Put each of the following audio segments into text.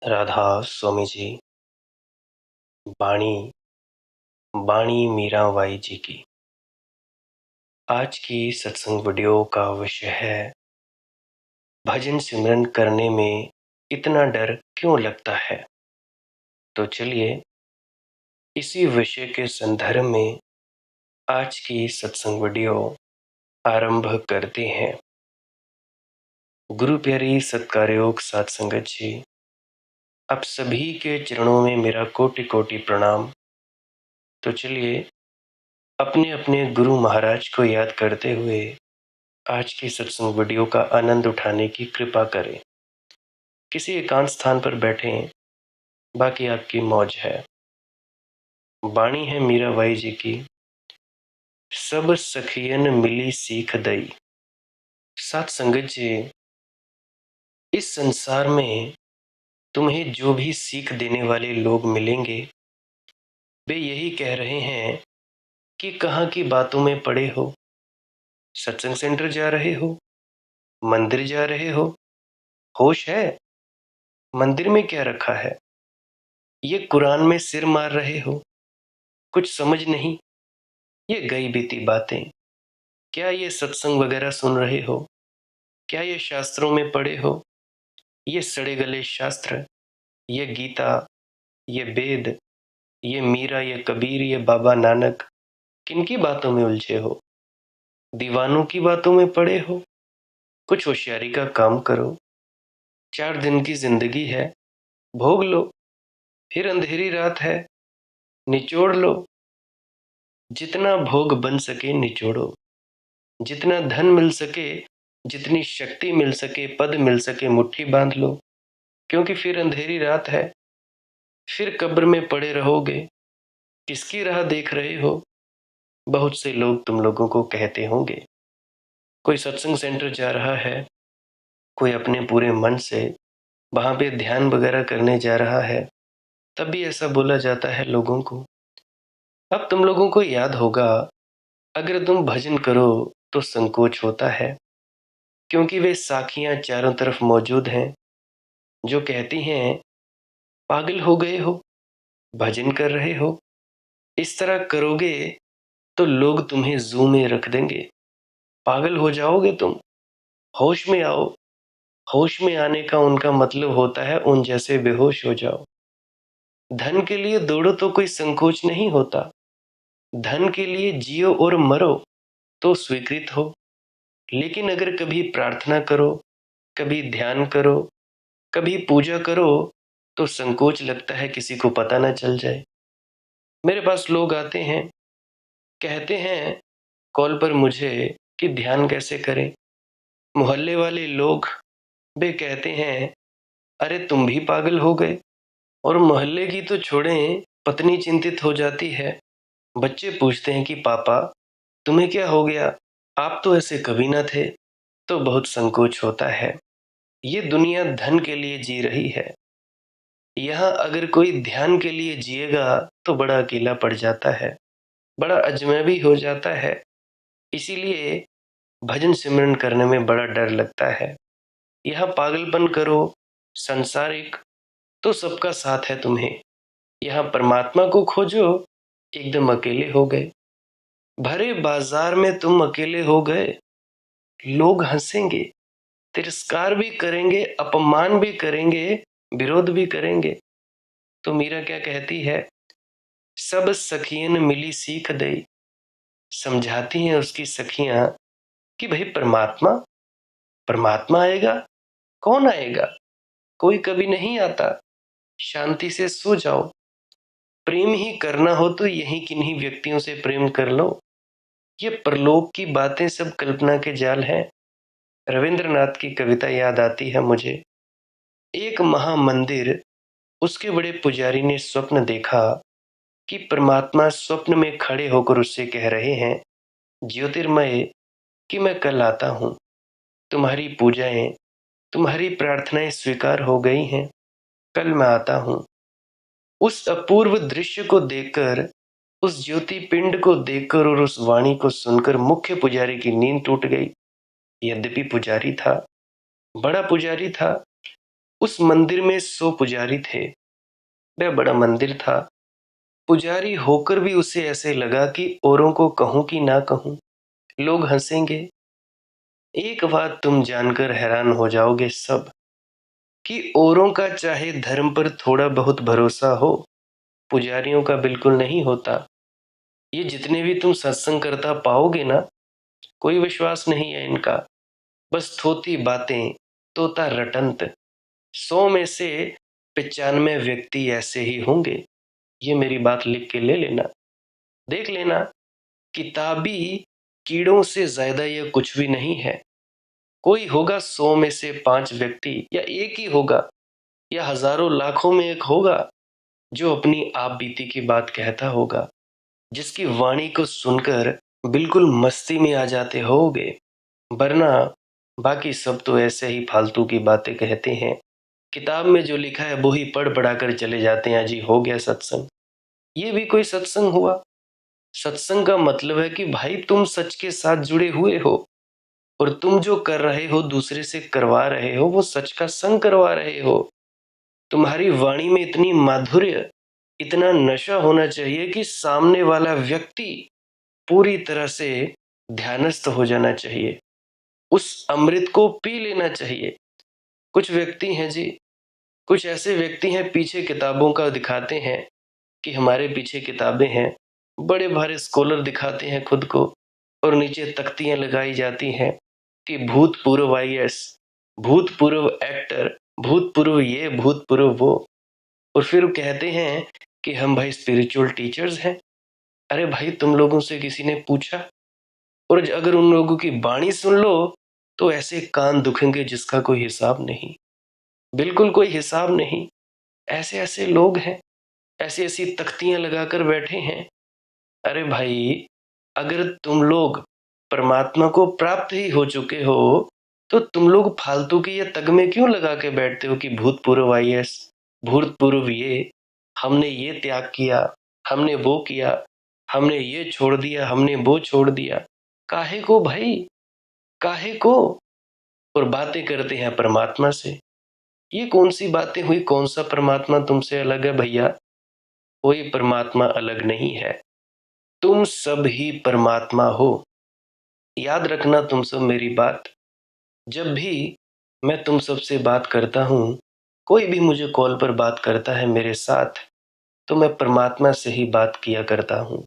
राधा स्वामी जी, बाणी बाणी मीराबाई जी की। आज की सत्संग वीडियो का विषय है भजन सिमरन करने में इतना डर क्यों लगता है। तो चलिए इसी विषय के संदर्भ में आज की सत्संग वीडियो आरंभ करते हैं। गुरु प्यारी सत्कारयोग साध संगत जी, आप सभी के चरणों में मेरा कोटि कोटि प्रणाम। तो चलिए अपने अपने गुरु महाराज को याद करते हुए आज की सत्संग वीडियो का आनंद उठाने की कृपा करें। किसी एकांत स्थान पर बैठें, बाकी आपकी मौज है। बाणी है मीराबाई जी की। सब सखियन मिली सीख दई। साथ संगत जी, इस संसार में तुम्हें जो भी सीख देने वाले लोग मिलेंगे, वे यही कह रहे हैं कि कहाँ की बातों में पड़े हो, सत्संग सेंटर जा रहे हो, मंदिर जा रहे हो, होश है, मंदिर में क्या रखा है, ये कुरान में सिर मार रहे हो, कुछ समझ नहीं, ये गई बीती बातें। क्या ये सत्संग वगैरह सुन रहे हो? क्या ये शास्त्रों में पढ़े हो? ये सड़े गले शास्त्र, ये गीता, ये वेद, ये मीरा, ये कबीर, ये बाबा नानक, किनकी बातों में उलझे हो? दीवानों की बातों में पड़े हो? कुछ होशियारी का काम करो। 4 दिन की जिंदगी है, भोग लो, फिर अंधेरी रात है, निचोड़ लो। जितना भोग बन सके निचोड़ो, जितना धन मिल सके, जितनी शक्ति मिल सके, पद मिल सके, मुट्ठी बांध लो, क्योंकि फिर अंधेरी रात है, फिर कब्र में पड़े रहोगे। किसकी राह देख रहे हो? बहुत से लोग तुम लोगों को कहते होंगे। कोई सत्संग सेंटर जा रहा है, कोई अपने पूरे मन से वहां पे ध्यान वगैरह करने जा रहा है, तब भी ऐसा बोला जाता है लोगों को। अब तुम लोगों को याद होगा, अगर तुम भजन करो तो संकोच होता है, क्योंकि वे साखियां चारों तरफ मौजूद हैं जो कहती हैं पागल हो गए हो, भजन कर रहे हो, इस तरह करोगे तो लोग तुम्हें जू में रख देंगे, पागल हो जाओगे तुम, होश में आओ। होश में आने का उनका मतलब होता है उन जैसे बेहोश हो जाओ। धन के लिए दौड़ो तो कोई संकोच नहीं होता, धन के लिए जियो और मरो तो स्वीकृत हो। लेकिन अगर कभी प्रार्थना करो, कभी ध्यान करो, कभी पूजा करो, तो संकोच लगता है किसी को पता ना चल जाए। मेरे पास लोग आते हैं, कहते हैं कॉल पर मुझे कि ध्यान कैसे करें। मोहल्ले वाले लोग वे कहते हैं अरे तुम भी पागल हो गए। और मोहल्ले की तो छोड़ें, पत्नी चिंतित हो जाती है। बच्चे पूछते हैं कि पापा तुम्हें क्या हो गया, आप तो ऐसे कभी ना थे। तो बहुत संकोच होता है। ये दुनिया धन के लिए जी रही है। यहाँ अगर कोई ध्यान के लिए जिएगा तो बड़ा अकेला पड़ जाता है, बड़ा अजनबी हो जाता है। इसीलिए भजन सिमरन करने में बड़ा डर लगता है। यहाँ पागलपन करो, संसारिक, तो सबका साथ है तुम्हें। यहाँ परमात्मा को खोजो, एकदम अकेले हो गए। भरे बाजार में तुम अकेले हो गए। लोग हंसेंगे, तिरस्कार भी करेंगे, अपमान भी करेंगे, विरोध भी करेंगे। तो मीरा क्या कहती है? सब सखियन मिली सीख दई। समझाती हैं उसकी सखियां कि भाई परमात्मा, परमात्मा आएगा, कौन आएगा? कोई कभी नहीं आता। शांति से सो जाओ। प्रेम ही करना हो तो यही किन्हीं व्यक्तियों से प्रेम कर लो। ये परलोक की बातें सब कल्पना के जाल हैं। रविंद्रनाथ की कविता याद आती है मुझे। एक महामंदिर, उसके बड़े पुजारी ने स्वप्न देखा कि परमात्मा स्वप्न में खड़े होकर उससे कह रहे हैं ज्योतिर्मय कि मैं कल आता हूं, तुम्हारी पूजाएं, तुम्हारी प्रार्थनाएं स्वीकार हो गई हैं, कल मैं आता हूं। उस अपूर्व दृश्य को देखकर, उस ज्योति पिंड को देखकर और उस वाणी को सुनकर मुख्य पुजारी की नींद टूट गई। यद्यपि पुजारी था, बड़ा पुजारी था, उस मंदिर में 100 पुजारी थे। वह बड़ा मंदिर था। पुजारी होकर भी उसे ऐसे लगा कि औरों को कहूं कि ना कहूं, लोग हंसेंगे। एक बात तुम जानकर हैरान हो जाओगे सब, कि औरों का चाहे धर्म पर थोड़ा बहुत भरोसा हो, पुजारियों का बिल्कुल नहीं होता। ये जितने भी तुम सत्संग करता पाओगे ना, कोई विश्वास नहीं है इनका। बस थोती बातें, तोता रटंत। 100 में से 95 व्यक्ति ऐसे ही होंगे। ये मेरी बात लिख के ले लेना, देख लेना। किताबी कीड़ों से ज्यादा यह कुछ भी नहीं है। कोई होगा 100 में से 5 व्यक्ति, या एक ही होगा, या हजारों लाखों में एक होगा, जो अपनी आप बीती की बात कहता होगा, जिसकी वाणी को सुनकर बिल्कुल मस्ती में आ जाते होगे। वरना बाकी सब तो ऐसे ही फालतू की बातें कहते हैं। किताब में जो लिखा है वो ही पढ़ पढ़ा कर चले जाते हैं, जी हो गया सत्संग। ये भी कोई सत्संग हुआ? सत्संग का मतलब है कि भाई तुम सच के साथ जुड़े हुए हो, और तुम जो कर रहे हो, दूसरे से करवा रहे हो, वो सच का संग करवा रहे हो। तुम्हारी वाणी में इतनी माधुर्य, इतना नशा होना चाहिए कि सामने वाला व्यक्ति पूरी तरह से ध्यानस्थ हो जाना चाहिए, उस अमृत को पी लेना चाहिए। कुछ व्यक्ति हैं जी, कुछ ऐसे व्यक्ति हैं, पीछे किताबों का दिखाते हैं कि हमारे पीछे किताबें हैं, बड़े भारी स्कॉलर दिखाते हैं खुद को, और नीचे तख्तियां लगाई जाती हैं कि भूतपूर्व आईएएस, भूतपूर्व एक्टर, भूतपूर्व ये, भूतपूर्व वो। और फिर कहते हैं कि हम भाई स्पिरिचुअल टीचर्स हैं। अरे भाई, तुम लोगों से किसी ने पूछा? और अगर उन लोगों की वाणी सुन लो तो ऐसे कान दुखेंगे जिसका कोई हिसाब नहीं, बिल्कुल कोई हिसाब नहीं। ऐसे ऐसे लोग हैं, ऐसी ऐसी तख्तियां लगाकर बैठे हैं। अरे भाई, अगर तुम लोग परमात्मा को प्राप्त ही हो चुके हो, तो तुम लोग फालतू के ये तगमे क्यों लगा के बैठते हो कि भूतपूर्व आईएएस, भूतपूर्व ये, हमने ये त्याग किया, हमने वो किया, हमने ये छोड़ दिया, हमने वो छोड़ दिया। काहे को भाई, काहे को? और बातें करते हैं परमात्मा से। ये कौन सी बातें हुई? कौन सा परमात्मा तुमसे अलग है भैया? कोई परमात्मा अलग नहीं है, तुम सब ही परमात्मा हो। याद रखना तुम सब मेरी बात। जब भी मैं तुम सब से बात करता हूँ, कोई भी मुझे कॉल पर बात करता है मेरे साथ, तो मैं परमात्मा से ही बात किया करता हूँ।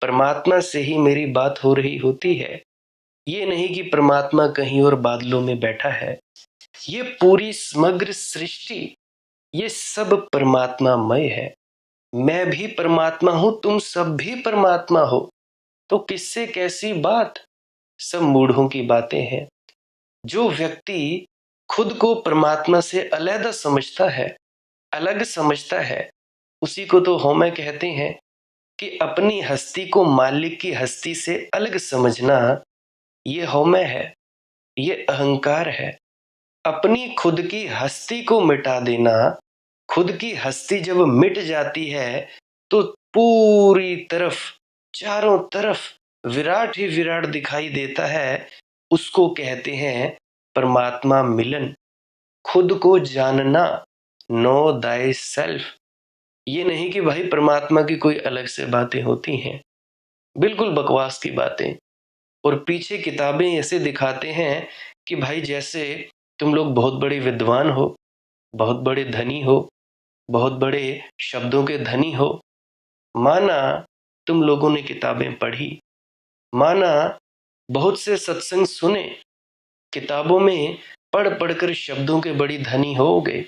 परमात्मा से ही मेरी बात हो रही होती है। ये नहीं कि परमात्मा कहीं और बादलों में बैठा है। ये पूरी समग्र सृष्टि, ये सब परमात्मामय है। मैं भी परमात्मा हूं, तुम सब भी परमात्मा हो। तो किससे कैसी बात? सब मूढ़ों की बातें हैं। जो व्यक्ति खुद को परमात्मा से अलग समझता है, अलग समझता है, उसी को तो हौमै कहते हैं। कि अपनी हस्ती को मालिक की हस्ती से अलग समझना, ये हौमै है, ये अहंकार है। अपनी खुद की हस्ती को मिटा देना, खुद की हस्ती जब मिट जाती है तो पूरी तरफ, चारों तरफ विराट ही विराट दिखाई देता है। उसको कहते हैं परमात्मा मिलन, खुद को जानना, नो दाई सेल्फ। ये नहीं कि भाई परमात्मा की कोई अलग से बातें होती हैं, बिल्कुल बकवास की बातें। और पीछे किताबें ऐसे दिखाते हैं कि भाई जैसे तुम लोग बहुत बड़े विद्वान हो, बहुत बड़े धनी हो, बहुत बड़े शब्दों के धनी हो। माना तुम लोगों ने किताबें पढ़ी, माना बहुत से सत्संग सुने, किताबों में पढ़ पढ़कर शब्दों के बड़ी धनी हो गए,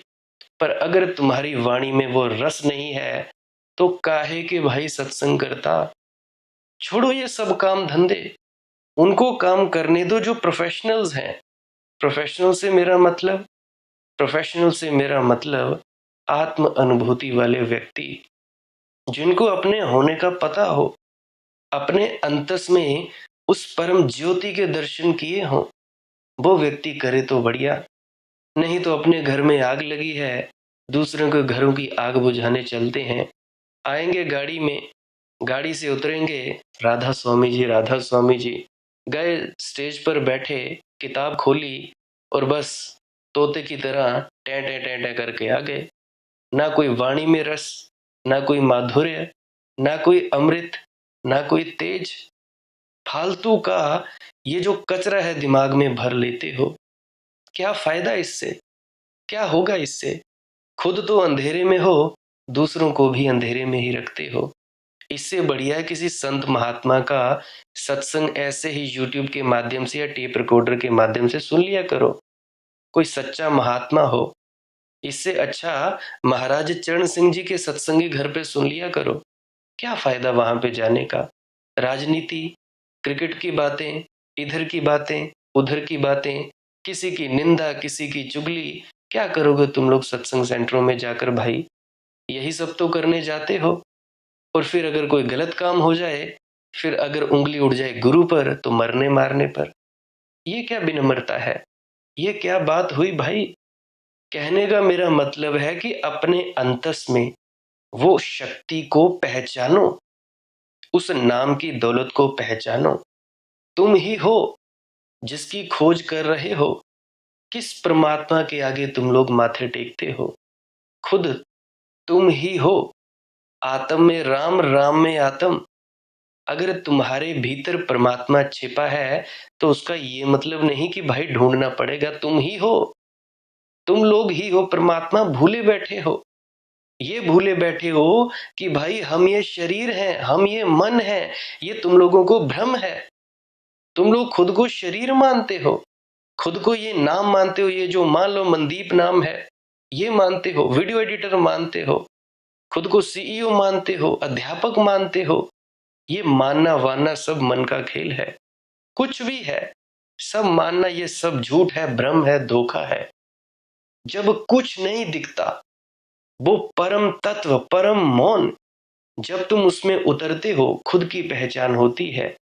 पर अगर तुम्हारी वाणी में वो रस नहीं है तो काहे के भाई सत्संग करता? छोड़ो ये सब काम धंधे, उनको काम करने दो जो प्रोफेशनल्स हैं। प्रोफेशनल से मेरा मतलब आत्म अनुभूति वाले व्यक्ति, जिनको अपने होने का पता हो, अपने अंतस में उस परम ज्योति के दर्शन किए हों। वो व्यक्ति करे तो बढ़िया, नहीं तो अपने घर में आग लगी है, दूसरों के घरों की आग बुझाने चलते हैं। आएंगे गाड़ी में, गाड़ी से उतरेंगे, राधा स्वामी जी, राधा स्वामी जी। गए स्टेज पर बैठे, किताब खोली और बस तोते की तरह टें टें टें टें करके आ गए। ना कोई वाणी में रस, ना कोई माधुर्य, ना कोई अमृत, ना कोई तेज। फालतू का ये जो कचरा है दिमाग में भर लेते हो। क्या फायदा इससे? क्या होगा इससे? खुद तो अंधेरे में हो, दूसरों को भी अंधेरे में ही रखते हो। इससे बढ़िया किसी संत महात्मा का सत्संग ऐसे ही यूट्यूब के माध्यम से या टेप रिकॉर्डर के माध्यम से सुन लिया करो। कोई सच्चा महात्मा हो। इससे अच्छा महाराज चरण सिंह जी के सत्संगी घर पे सुन लिया करो। क्या फायदा वहां पे जाने का? राजनीति, क्रिकेट की बातें, इधर की बातें, उधर की बातें, किसी की निंदा, किसी की चुगली। क्या करोगे तुम लोग सत्संग सेंटरों में जाकर भाई? यही सब तो करने जाते हो। और फिर अगर कोई गलत काम हो जाए, फिर अगर उंगली उठ जाए गुरु पर, तो मरने मारने पर। ये क्या विनम्रता है? ये क्या बात हुई भाई? कहने का मेरा मतलब है कि अपने अंतस में वो शक्ति को पहचानो, उस नाम की दौलत को पहचानो। तुम ही हो जिसकी खोज कर रहे हो। किस परमात्मा के आगे तुम लोग माथे टेकते हो? खुद तुम ही हो। आत्म में राम, राम में आत्म। अगर तुम्हारे भीतर परमात्मा छिपा है, तो उसका ये मतलब नहीं कि भाई ढूंढना पड़ेगा। तुम ही हो, तुम लोग ही हो परमात्मा। भूले बैठे हो, ये भूले बैठे हो कि भाई हम ये शरीर हैं, हम ये मन है। ये तुम लोगों को भ्रम है। तुम लोग खुद को शरीर मानते हो, खुद को ये नाम मानते हो। ये जो मान लो मनदीप नाम है, ये मानते हो। वीडियो एडिटर मानते हो, खुद को सीईओ मानते हो, अध्यापक मानते हो। ये मानना वानना सब मन का खेल है। कुछ भी है, सब मानना ये सब झूठ है, भ्रम है, धोखा है। जब कुछ नहीं दिखता, वो परम तत्व, परम मौन, जब तुम उसमें उतरते हो, खुद की पहचान होती है।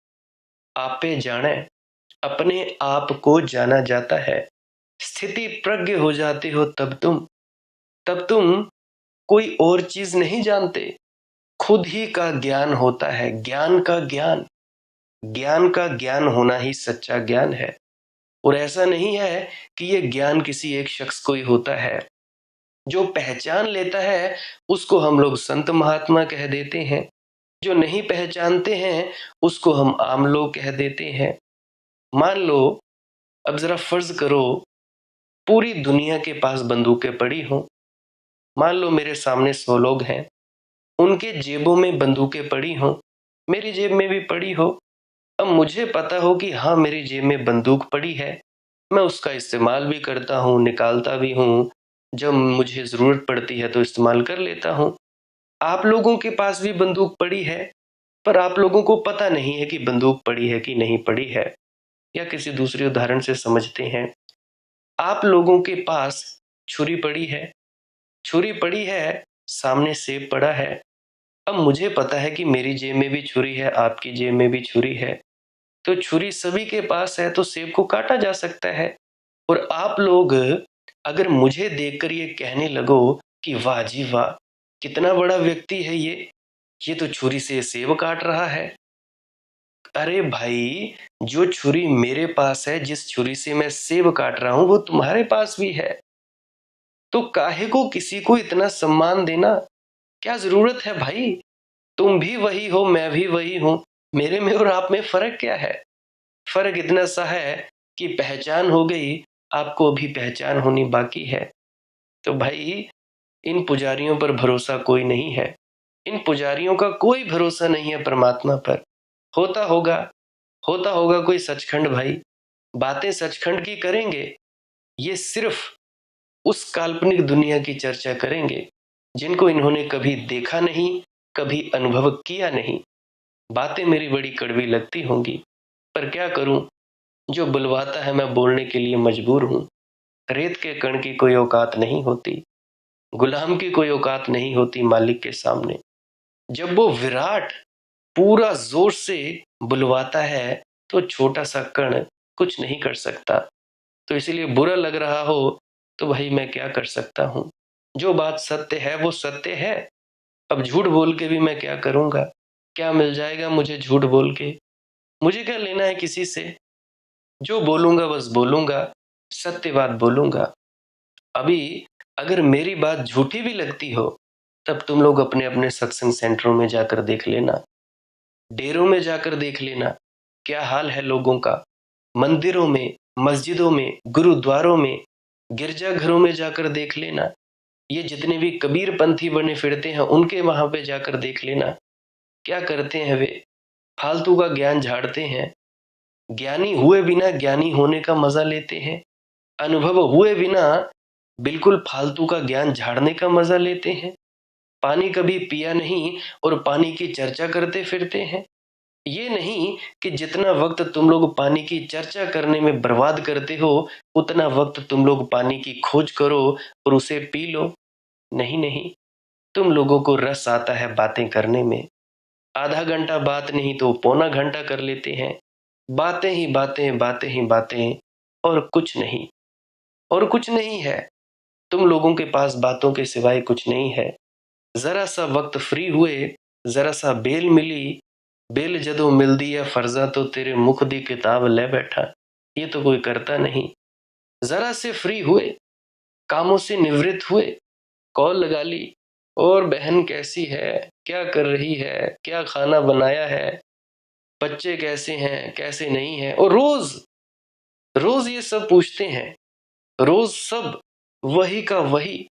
आपे जाने, अपने आप को जाना जाता है। स्थिति प्रज्ञ हो जाते हो तब तुम कोई और चीज नहीं जानते। खुद ही का ज्ञान होता है। ज्ञान का ज्ञान, ज्ञान का ज्ञान होना ही सच्चा ज्ञान है। और ऐसा नहीं है कि ये ज्ञान किसी एक शख्स को ही होता है। जो पहचान लेता है उसको हम लोग संत महात्मा कह देते हैं। जो नहीं पहचानते हैं उसको हम आम लोग कह देते हैं। मान लो, अब जरा फर्ज करो, पूरी दुनिया के पास बंदूकें पड़ी हों। मान लो मेरे सामने 100 लोग हैं, उनके जेबों में बंदूकें पड़ी हों, मेरी जेब में भी पड़ी हो। अब मुझे पता हो कि हाँ, मेरी जेब में बंदूक पड़ी है, मैं उसका इस्तेमाल भी करता हूँ, निकालता भी हूँ। जब मुझे ज़रूरत पड़ती है तो इस्तेमाल कर लेता हूँ। आप लोगों के पास भी बंदूक पड़ी है, पर आप लोगों को पता नहीं है कि बंदूक पड़ी है कि नहीं पड़ी है। या किसी दूसरे उदाहरण से समझते हैं। आप लोगों के पास छुरी पड़ी है, छुरी पड़ी है, सामने सेब पड़ा है। अब मुझे पता है कि मेरी जेब में भी छुरी है, आपकी जेब में भी छुरी है। तो छुरी सभी के पास है, तो सेब को काटा जा सकता है। और आप लोग अगर मुझे देखकर ये कहने लगो कि वाह जी वाह, कितना बड़ा व्यक्ति है ये तो छुरी से सेब काट रहा है। अरे भाई, जो छुरी मेरे पास है, जिस छुरी से मैं सेब काट रहा हूं, वो तुम्हारे पास भी है। तो काहे को किसी को इतना सम्मान देना? क्या जरूरत है भाई? तुम भी वही हो, मैं भी वही हूं। मेरे में और आप में फर्क क्या है? फर्क इतना सा है कि पहचान हो गई, आपको अभी पहचान होनी बाकी है। तो भाई, इन पुजारियों पर भरोसा कोई नहीं है। इन पुजारियों का कोई भरोसा नहीं है परमात्मा पर। होता होगा, होता होगा कोई सचखंड भाई, बातें सचखंड की करेंगे। ये सिर्फ उस काल्पनिक दुनिया की चर्चा करेंगे जिनको इन्होंने कभी देखा नहीं, कभी अनुभव किया नहीं। बातें मेरी बड़ी कड़वी लगती होंगी, पर क्या करूं, जो बुलवाता है मैं बोलने के लिए मजबूर हूं। रेत के कण की कोई औकात नहीं होती, गुलाम की कोई औकात नहीं होती मालिक के सामने। जब वो विराट पूरा जोर से बुलवाता है, तो छोटा सा कण कुछ नहीं कर सकता। तो इसीलिए बुरा लग रहा हो तो भाई मैं क्या कर सकता हूँ। जो बात सत्य है वो सत्य है। अब झूठ बोल के भी मैं क्या करूंगा? क्या मिल जाएगा मुझे झूठ बोल के? मुझे क्या लेना है किसी से? जो बोलूंगा बस बोलूंगा, सत्य बात बोलूंगा। अभी अगर मेरी बात झूठी भी लगती हो, तब तुम लोग अपने अपने सत्संग सेंटरों में जाकर देख लेना, डेरों में जाकर देख लेना, क्या हाल है लोगों का। मंदिरों में, मस्जिदों में, गुरुद्वारों में, गिरजाघरों में जाकर देख लेना। ये जितने भी कबीर पंथी बने फिरते हैं, उनके वहां पे जाकर देख लेना, क्या करते हैं वे। फालतू का ज्ञान झाड़ते हैं। ज्ञानी हुए बिना ज्ञानी होने का मजा लेते हैं। अनुभव हुए बिना बिल्कुल फालतू का ज्ञान झाड़ने का मजा लेते हैं। पानी कभी पिया नहीं और पानी की चर्चा करते फिरते हैं। ये नहीं कि जितना वक्त तुम लोग पानी की चर्चा करने में बर्बाद करते हो, उतना वक्त तुम लोग पानी की खोज करो और उसे पी लो। नहीं नहीं, तुम लोगों को रस आता है बातें करने में। आधा घंटा बात नहीं तो पौना घंटा कर लेते हैं। बातें ही बातें, बातें ही बातें, और कुछ नहीं। और कुछ नहीं है। तुम लोगों के पास बातों के सिवाय कुछ नहीं है। जरा सा वक्त फ्री हुए, जरा सा बेल मिली, बेल जदों मिलदी है फर्जा तो तेरे मुख दी किताब ले बैठा। ये तो कोई करता नहीं। जरा से फ्री हुए, कामों से निवृत्त हुए, कॉल लगा ली, और बहन कैसी है, क्या कर रही है, क्या खाना बनाया है, बच्चे कैसे हैं, कैसे नहीं हैं। और रोज रोज ये सब पूछते हैं। रोज सब वही का वही।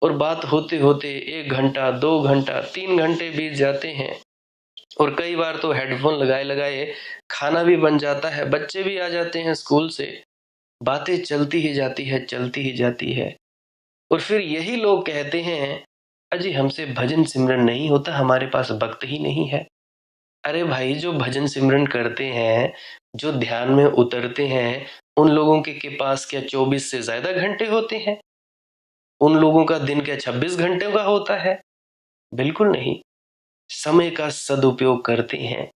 और बात होते होते 1 घंटा, 2 घंटा, 3 घंटे बीत जाते हैं। और कई बार तो हेडफोन लगाए लगाए खाना भी बन जाता है, बच्चे भी आ जाते हैं स्कूल से। बातें चलती ही जाती है, चलती ही जाती है। और फिर यही लोग कहते हैं, अजी हमसे भजन सिमरन नहीं होता, हमारे पास वक्त ही नहीं है। अरे भाई, जो भजन सिमरन करते हैं, जो ध्यान में उतरते हैं, उन लोगों के पास क्या 24 से ज्यादा घंटे होते हैं? उन लोगों का दिन क्या 26 घंटे का होता है? बिल्कुल नहीं। समय का सदुपयोग करते हैं।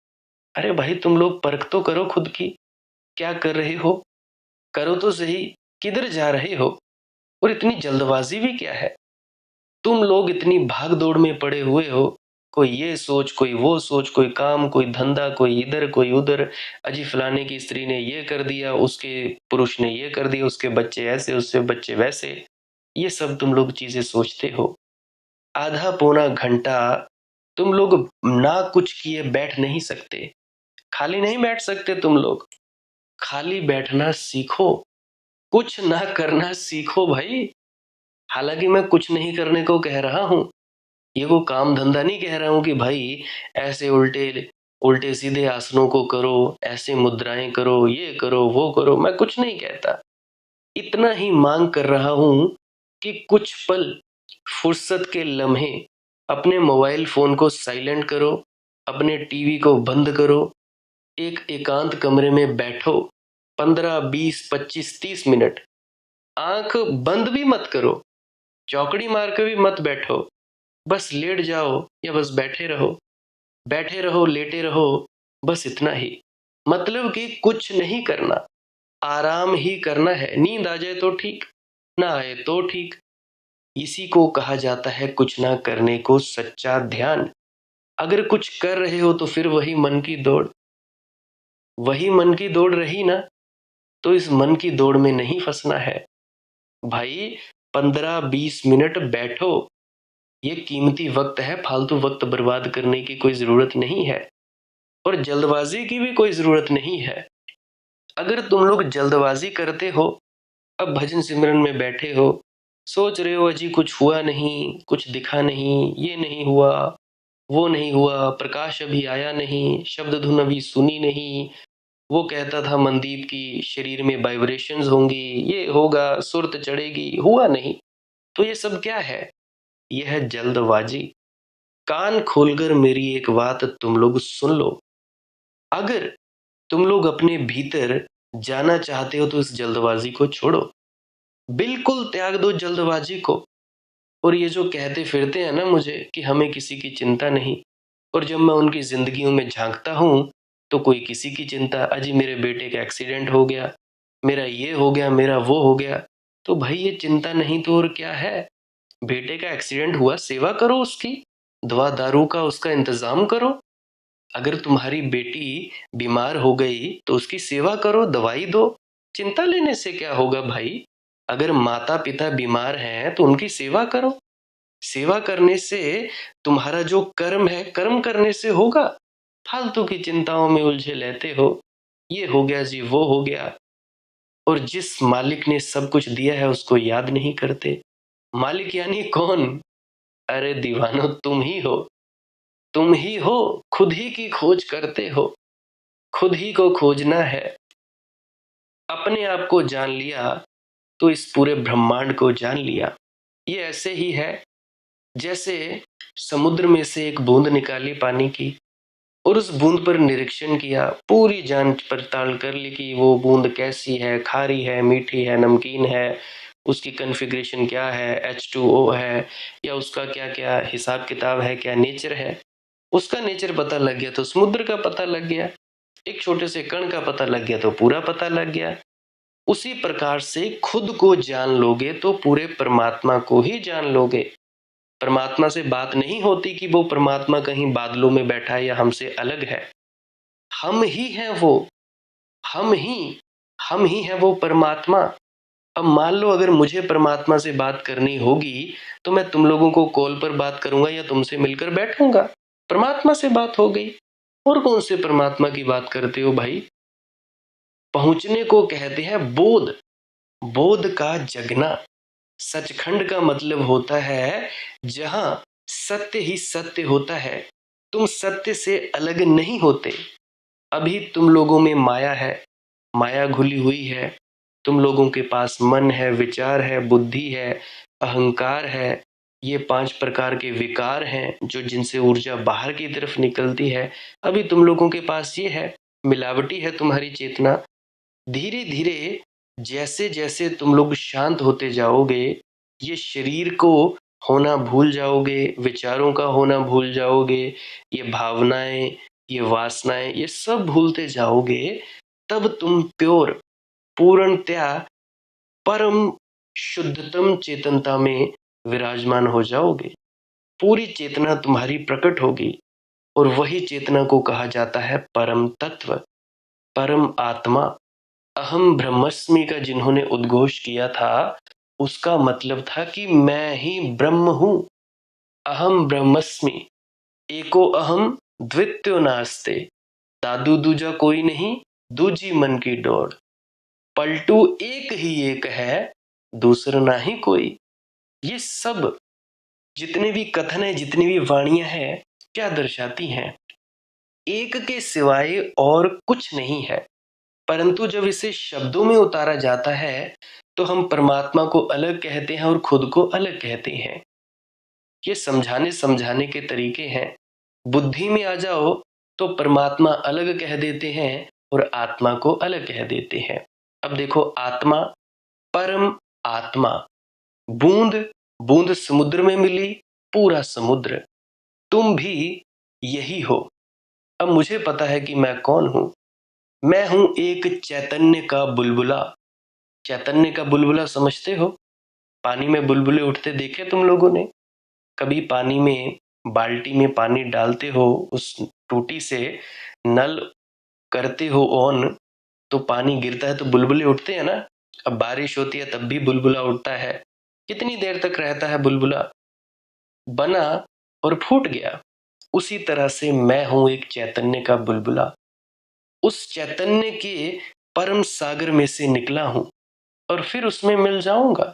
अरे भाई, तुम लोग परख तो करो खुद की, क्या कर रहे हो, करो तो सही, किधर जा रहे हो। और इतनी जल्दबाजी भी क्या है? तुम लोग इतनी भाग दौड़ में पड़े हुए हो, कोई ये सोच, कोई वो सोच, कोई काम, कोई धंधा, कोई इधर, कोई उधर। अजी फलाने की स्त्री ने ये कर दिया, उसके पुरुष ने ये कर दिया, उसके बच्चे ऐसे, उससे बच्चे वैसे। ये सब तुम लोग चीजें सोचते हो। आधा पौना घंटा तुम लोग ना कुछ किए बैठ नहीं सकते। खाली नहीं बैठ सकते तुम लोग। खाली बैठना सीखो, कुछ ना करना सीखो भाई। हालांकि मैं कुछ नहीं करने को कह रहा हूं, ये वो काम धंधा नहीं कह रहा हूं कि भाई ऐसे उल्टे उल्टे सीधे आसनों को करो, ऐसे मुद्राएं करो, ये करो, वो करो। मैं कुछ नहीं कहता। इतना ही मांग कर रहा हूं कि कुछ पल, फुर्सत के लम्हे, अपने मोबाइल फोन को साइलेंट करो, अपने टीवी को बंद करो, एक एकांत कमरे में बैठो, 15, 20, 25, 30 मिनट। आंख बंद भी मत करो, चौकड़ी मार कर भी मत बैठो। बस लेट जाओ या बस बैठे रहो, बैठे रहो, लेटे रहो, बस इतना ही। मतलब कि कुछ नहीं करना, आराम ही करना है। नींद आ जाए तो ठीक, ना आए तो ठीक। इसी को कहा जाता है कुछ ना करने को सच्चा ध्यान। अगर कुछ कर रहे हो तो फिर वही मन की दौड़, वही मन की दौड़ रही ना, तो इस मन की दौड़ में नहीं फंसना है भाई। 15-20 मिनट बैठो, ये कीमती वक्त है, फालतू वक्त बर्बाद करने की कोई जरूरत नहीं है। और जल्दबाजी की भी कोई जरूरत नहीं है। अगर तुम लोग जल्दबाजी करते हो, अब भजन सिमरन में बैठे हो, सोच रहे हो अजी कुछ हुआ नहीं, कुछ दिखा नहीं, ये नहीं हुआ, वो नहीं हुआ, प्रकाश अभी आया नहीं, शब्द धुन अभी सुनी नहीं, वो कहता था मनदीप की शरीर में वाइब्रेशंस होंगी, ये होगा, सुर्त चढ़ेगी, हुआ नहीं। तो ये सब क्या है? यह है जल्दबाजी। कान खोलकर मेरी एक बात तुम लोग सुन लो। अगर तुम लोग अपने भीतर जाना चाहते हो तो इस जल्दबाजी को छोड़ो, बिल्कुल त्याग दो जल्दबाजी को। और ये जो कहते फिरते हैं ना मुझे कि हमें किसी की चिंता नहीं, और जब मैं उनकी जिंदगियों में झांकता हूं तो कोई किसी की चिंता, अजी मेरे बेटे का एक्सीडेंट हो गया, मेरा ये हो गया, मेरा वो हो गया। तो भाई ये चिंता नहीं तो और क्या है? बेटे का एक्सीडेंट हुआ, सेवा करो उसकी, दवा दारू का उसका इंतजाम करो। अगर तुम्हारी बेटी बीमार हो गई तो उसकी सेवा करो, दवाई दो। चिंता लेने से क्या होगा भाई? अगर माता पिता बीमार हैं तो उनकी सेवा करो। सेवा करने से तुम्हारा जो कर्म है, कर्म करने से होगा। फालतू की चिंताओं में उलझे रहते हो, ये हो गया जी, वो हो गया। और जिस मालिक ने सब कुछ दिया है उसको याद नहीं करते। मालिक यानी कौन? अरे दीवानो, तुम ही हो। तुम ही हो, खुद ही की खोज करते हो। खुद ही को खोजना है। अपने आप को जान लिया तो इस पूरे ब्रह्मांड को जान लिया। ये ऐसे ही है जैसे समुद्र में से एक बूंद निकाली पानी की, और उस बूंद पर निरीक्षण किया, पूरी जांच पड़ताल कर ली कि वो बूंद कैसी है, खारी है, मीठी है, नमकीन है, उसकी कॉन्फ़िगरेशन क्या है, H2O है, या उसका क्या क्या हिसाब किताब है, क्या नेचर है। उसका नेचर पता लग गया तो समुद्र का पता लग गया। एक छोटे से कण का पता लग गया तो पूरा पता लग गया। उसी प्रकार से खुद को जान लोगे तो पूरे परमात्मा को ही जान लोगे। परमात्मा से बात नहीं होती कि वो परमात्मा कहीं बादलों में बैठा है या हमसे अलग है। हम ही हैं वो। हम ही हम ही हैं वो परमात्मा। अब मान लो अगर मुझे परमात्मा से बात करनी होगी तो मैं तुम लोगों को कॉल पर बात करूंगा या तुमसे मिलकर बैठूंगा। परमात्मा से बात हो गई। और कौन से परमात्मा की बात करते हो भाई? पहुंचने को कहते हैं बोध। बोध का जगना। सचखंड का मतलब होता है जहां सत्य ही सत्य होता है। तुम सत्य से अलग नहीं होते। अभी तुम लोगों में माया है, माया घुली हुई है। तुम लोगों के पास मन है, विचार है, बुद्धि है, अहंकार है। ये 5 प्रकार के विकार हैं जो जिनसे ऊर्जा बाहर की तरफ निकलती है। अभी तुम लोगों के पास ये है, मिलावटी है तुम्हारी चेतना। धीरे धीरे जैसे जैसे तुम लोग शांत होते जाओगे, ये शरीर को होना भूल जाओगे, विचारों का होना भूल जाओगे, ये भावनाएं, ये वासनाएं, ये सब भूलते जाओगे। तब तुम प्योर, पूर्णतया परम शुद्धतम चेतनता में विराजमान हो जाओगे। पूरी चेतना तुम्हारी प्रकट होगी और वही चेतना को कहा जाता है परम तत्व, परम आत्मा। अहम ब्रह्मस्मि का जिन्होंने उद्घोष किया था, उसका मतलब था कि मैं ही ब्रह्म हूं। अहम ब्रह्मस्मि, एको अहम द्वितीयो नास्ते। दादू दूजा कोई नहीं, दूजी मन की डोर। पलटू एक ही एक है, दूसरा ना ही कोई। ये सब जितने भी कथन है, जितनी भी वाणियां हैं, क्या दर्शाती हैं? एक के सिवाय और कुछ नहीं है। परंतु जब इसे शब्दों में उतारा जाता है तो हम परमात्मा को अलग कहते हैं और खुद को अलग कहते हैं। ये समझाने समझाने के तरीके हैं। बुद्धि में आ जाओ तो परमात्मा अलग कह देते हैं और आत्मा को अलग कह देते हैं। अब देखो, आत्मा, परम आत्मा, बूंद, बूंद समुद्र में मिली, पूरा समुद्र। तुम भी यही हो। अब मुझे पता है कि मैं कौन हूं। मैं हूं एक चैतन्य का बुलबुला। चैतन्य का बुलबुला समझते हो? पानी में बुलबुले उठते देखे तुम लोगों ने? कभी पानी में बाल्टी में पानी डालते हो, उस टूटी से नल करते हो ऑन, तो पानी गिरता है तो बुलबुले उठते हैं ना। अब बारिश होती है तब भी बुलबुला उठता है। कितनी देर तक रहता है बुलबुला? बना और फूट गया। उसी तरह से मैं हूं एक चैतन्य का बुलबुला। उस चैतन्य के परम सागर में से निकला हूं और फिर उसमें मिल जाऊंगा।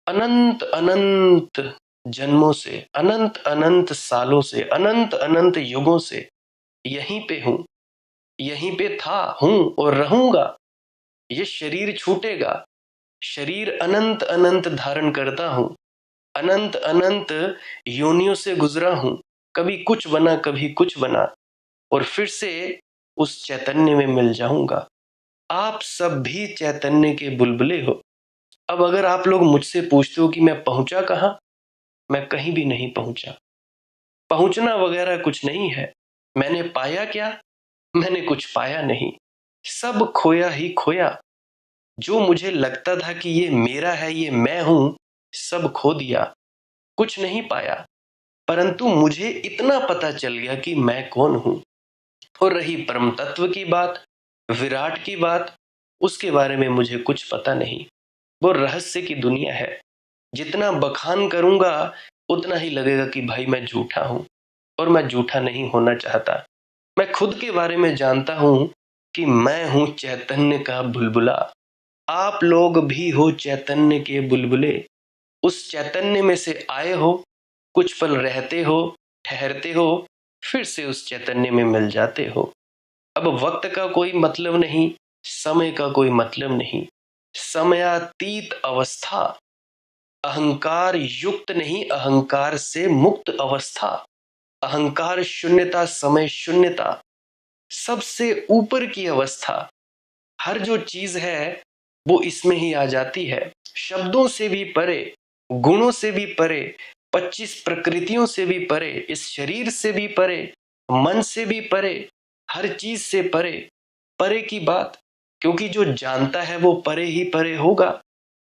अनंत अनंत जन्मों से, अनंत अनंत सालों से, अनंत अनंत युगों से यहीं पे हूं, यहीं पे था, हूं और रहूंगा। ये शरीर छूटेगा। शरीर अनंत अनंत धारण करता हूं। अनंत अनंत योनियों से गुजरा हूं। कभी कुछ बना, कभी कुछ बना, और फिर से उस चैतन्य में मिल जाऊंगा। आप सब भी चैतन्य के बुलबुले हो। अब अगर आप लोग मुझसे पूछते हो कि मैं पहुंचा कहां, मैं कहीं भी नहीं पहुंचा। पहुंचना वगैरह कुछ नहीं है। मैंने पाया क्या? मैंने कुछ पाया नहीं। सब खोया ही खोया। जो मुझे लगता था कि ये मेरा है, ये मैं हूं, सब खो दिया। कुछ नहीं पाया। परंतु मुझे इतना पता चल गया कि मैं कौन हूं। और रही परम तत्व की बात, विराट की बात, उसके बारे में मुझे कुछ पता नहीं। वो रहस्य की दुनिया है। जितना बखान करूंगा उतना ही लगेगा कि भाई मैं झूठा हूं, और मैं झूठा नहीं होना चाहता। मैं खुद के बारे में जानता हूं कि मैं हूं चैतन्य का बुलबुला। आप लोग भी हो चैतन्य के बुलबुले। उस चैतन्य में से आए हो, कुछ पल रहते हो, ठहरते हो, फिर से उस चैतन्य में मिल जाते हो। अब वक्त का कोई मतलब नहीं, समय का कोई मतलब नहीं। समयातीत अवस्था, अहंकार युक्त नहीं, अहंकार से मुक्त अवस्था, अहंकार शून्यता, समय शून्यता, सबसे ऊपर की अवस्था। हर जो चीज है वो इसमें ही आ जाती है। शब्दों से भी परे, गुणों से भी परे, 25 प्रकृतियों से भी परे, इस शरीर से भी परे, मन से भी परे, हर चीज से परे, परे की बात। क्योंकि जो जानता है वो परे ही परे होगा।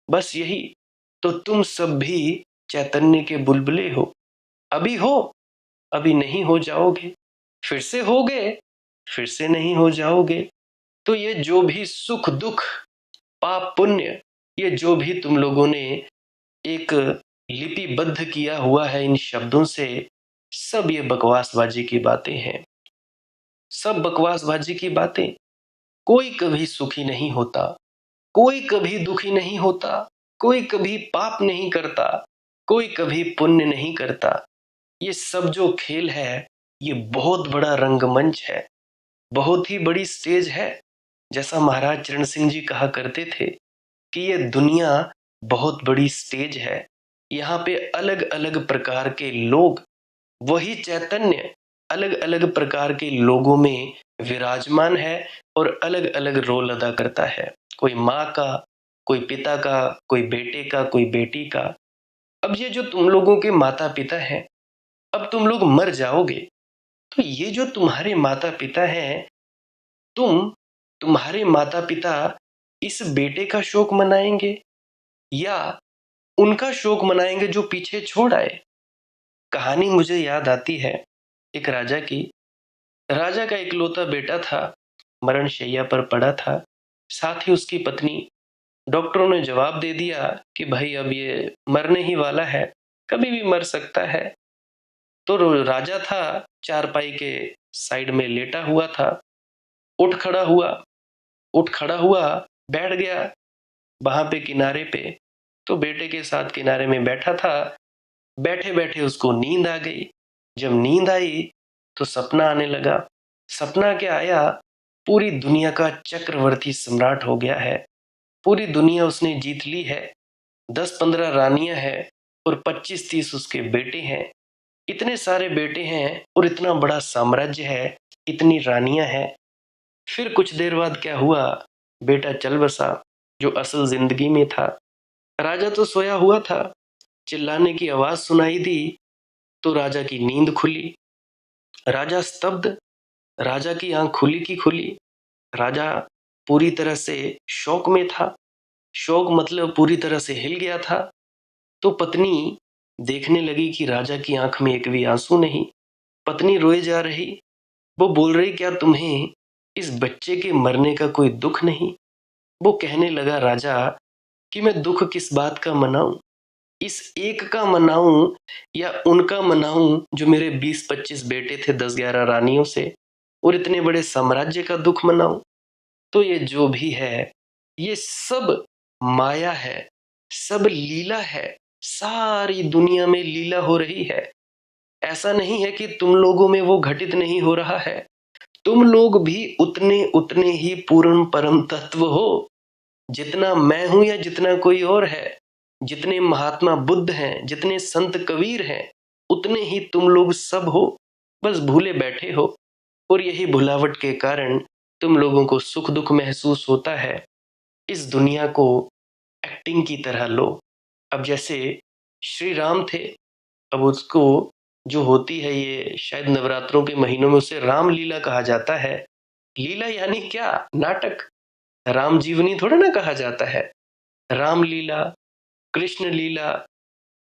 बस यही। तो तुम सब भी चैतन्य के बुलबुले हो। अभी हो, अभी नहीं हो जाओगे, फिर से होगे, फिर से नहीं हो जाओगे। तो ये जो भी सुख दुख, पाप पुण्य, ये जो भी तुम लोगों ने एक लिपिबद्ध किया हुआ है इन शब्दों से, सब ये बकवासबाजी की बातें हैं। सब बकवासबाजी की बातें। कोई कभी सुखी नहीं होता, कोई कभी दुखी नहीं होता, कोई कभी पाप नहीं करता, कोई कभी पुण्य नहीं करता। ये सब जो खेल है, ये बहुत बड़ा रंगमंच है, बहुत ही बड़ी स्टेज है। जैसा महाराज चरण सिंह जी कहा करते थे कि ये दुनिया बहुत बड़ी स्टेज है। यहाँ पे अलग अलग प्रकार के लोग, वही चैतन्य अलग अलग प्रकार के लोगों में विराजमान है और अलग अलग रोल अदा करता है। कोई माँ का, कोई पिता का, कोई बेटे का, कोई बेटी का। अब ये जो तुम लोगों के माता पिता हैं, अब तुम लोग मर जाओगे, तो ये जो तुम्हारे माता पिता हैं, तुम्हारे माता पिता इस बेटे का शोक मनाएंगे या उनका शोक मनाएंगे जो पीछे छोड़ आए। कहानी मुझे याद आती है एक राजा की। राजा का इकलौता बेटा था, मरण शैया पर पड़ा था। साथ ही उसकी पत्नी। डॉक्टरों ने जवाब दे दिया कि भाई अब ये मरने ही वाला है, कभी भी मर सकता है। तो राजा था, चारपाई के साइड में लेटा हुआ था। उठ खड़ा हुआ, उठ खड़ा हुआ, बैठ गया वहां पे किनारे पे। तो बेटे के साथ किनारे में बैठा था। बैठे बैठे उसको नींद आ गई। जब नींद आई तो सपना आने लगा। सपना क्या आया? पूरी दुनिया का चक्रवर्ती सम्राट हो गया है, पूरी दुनिया उसने जीत ली है। 10-15 रानियां हैं और 25-30 उसके बेटे हैं। इतने सारे बेटे हैं और इतना बड़ा साम्राज्य है, इतनी रानियां हैं। फिर कुछ देर बाद क्या हुआ, बेटा चल बसा जो असल जिंदगी में था। राजा तो सोया हुआ था, चिल्लाने की आवाज सुनाई दी तो राजा की नींद खुली। राजा स्तब्ध, राजा की आंख खुली की खुली। राजा पूरी तरह से शौक में था। शौक मतलब पूरी तरह से हिल गया था। तो पत्नी देखने लगी कि राजा की आंख में एक भी आंसू नहीं। पत्नी रोए जा रही। वो बोल रही, क्या तुम्हें इस बच्चे के मरने का कोई दुख नहीं? वो कहने लगा, राजा कि मैं दुख किस बात का मनाऊं? इस एक का मनाऊं या उनका मनाऊं जो मेरे 20-25 बेटे थे 10-11 रानियों से, और इतने बड़े साम्राज्य का दुख मनाऊं? तो ये जो भी है, ये सब माया है, सब लीला है। सारी दुनिया में लीला हो रही है। ऐसा नहीं है कि तुम लोगों में वो घटित नहीं हो रहा है। तुम लोग भी उतने उतने ही पूर्ण परम तत्व हो जितना मैं हूं या जितना कोई और है। जितने महात्मा बुद्ध हैं, जितने संत कबीर हैं, उतने ही तुम लोग सब हो। बस भूले बैठे हो, और यही भुलावट के कारण तुम लोगों को सुख दुख महसूस होता है। इस दुनिया को एक्टिंग की तरह लो। अब जैसे श्री राम थे, अब उसको जो होती है, ये शायद नवरात्रों के महीनों में उसे रामलीला कहा जाता है। लीला यानी क्या? नाटक। राम जीवनी थोड़ा ना कहा जाता है। रामलीला, कृष्ण लीला।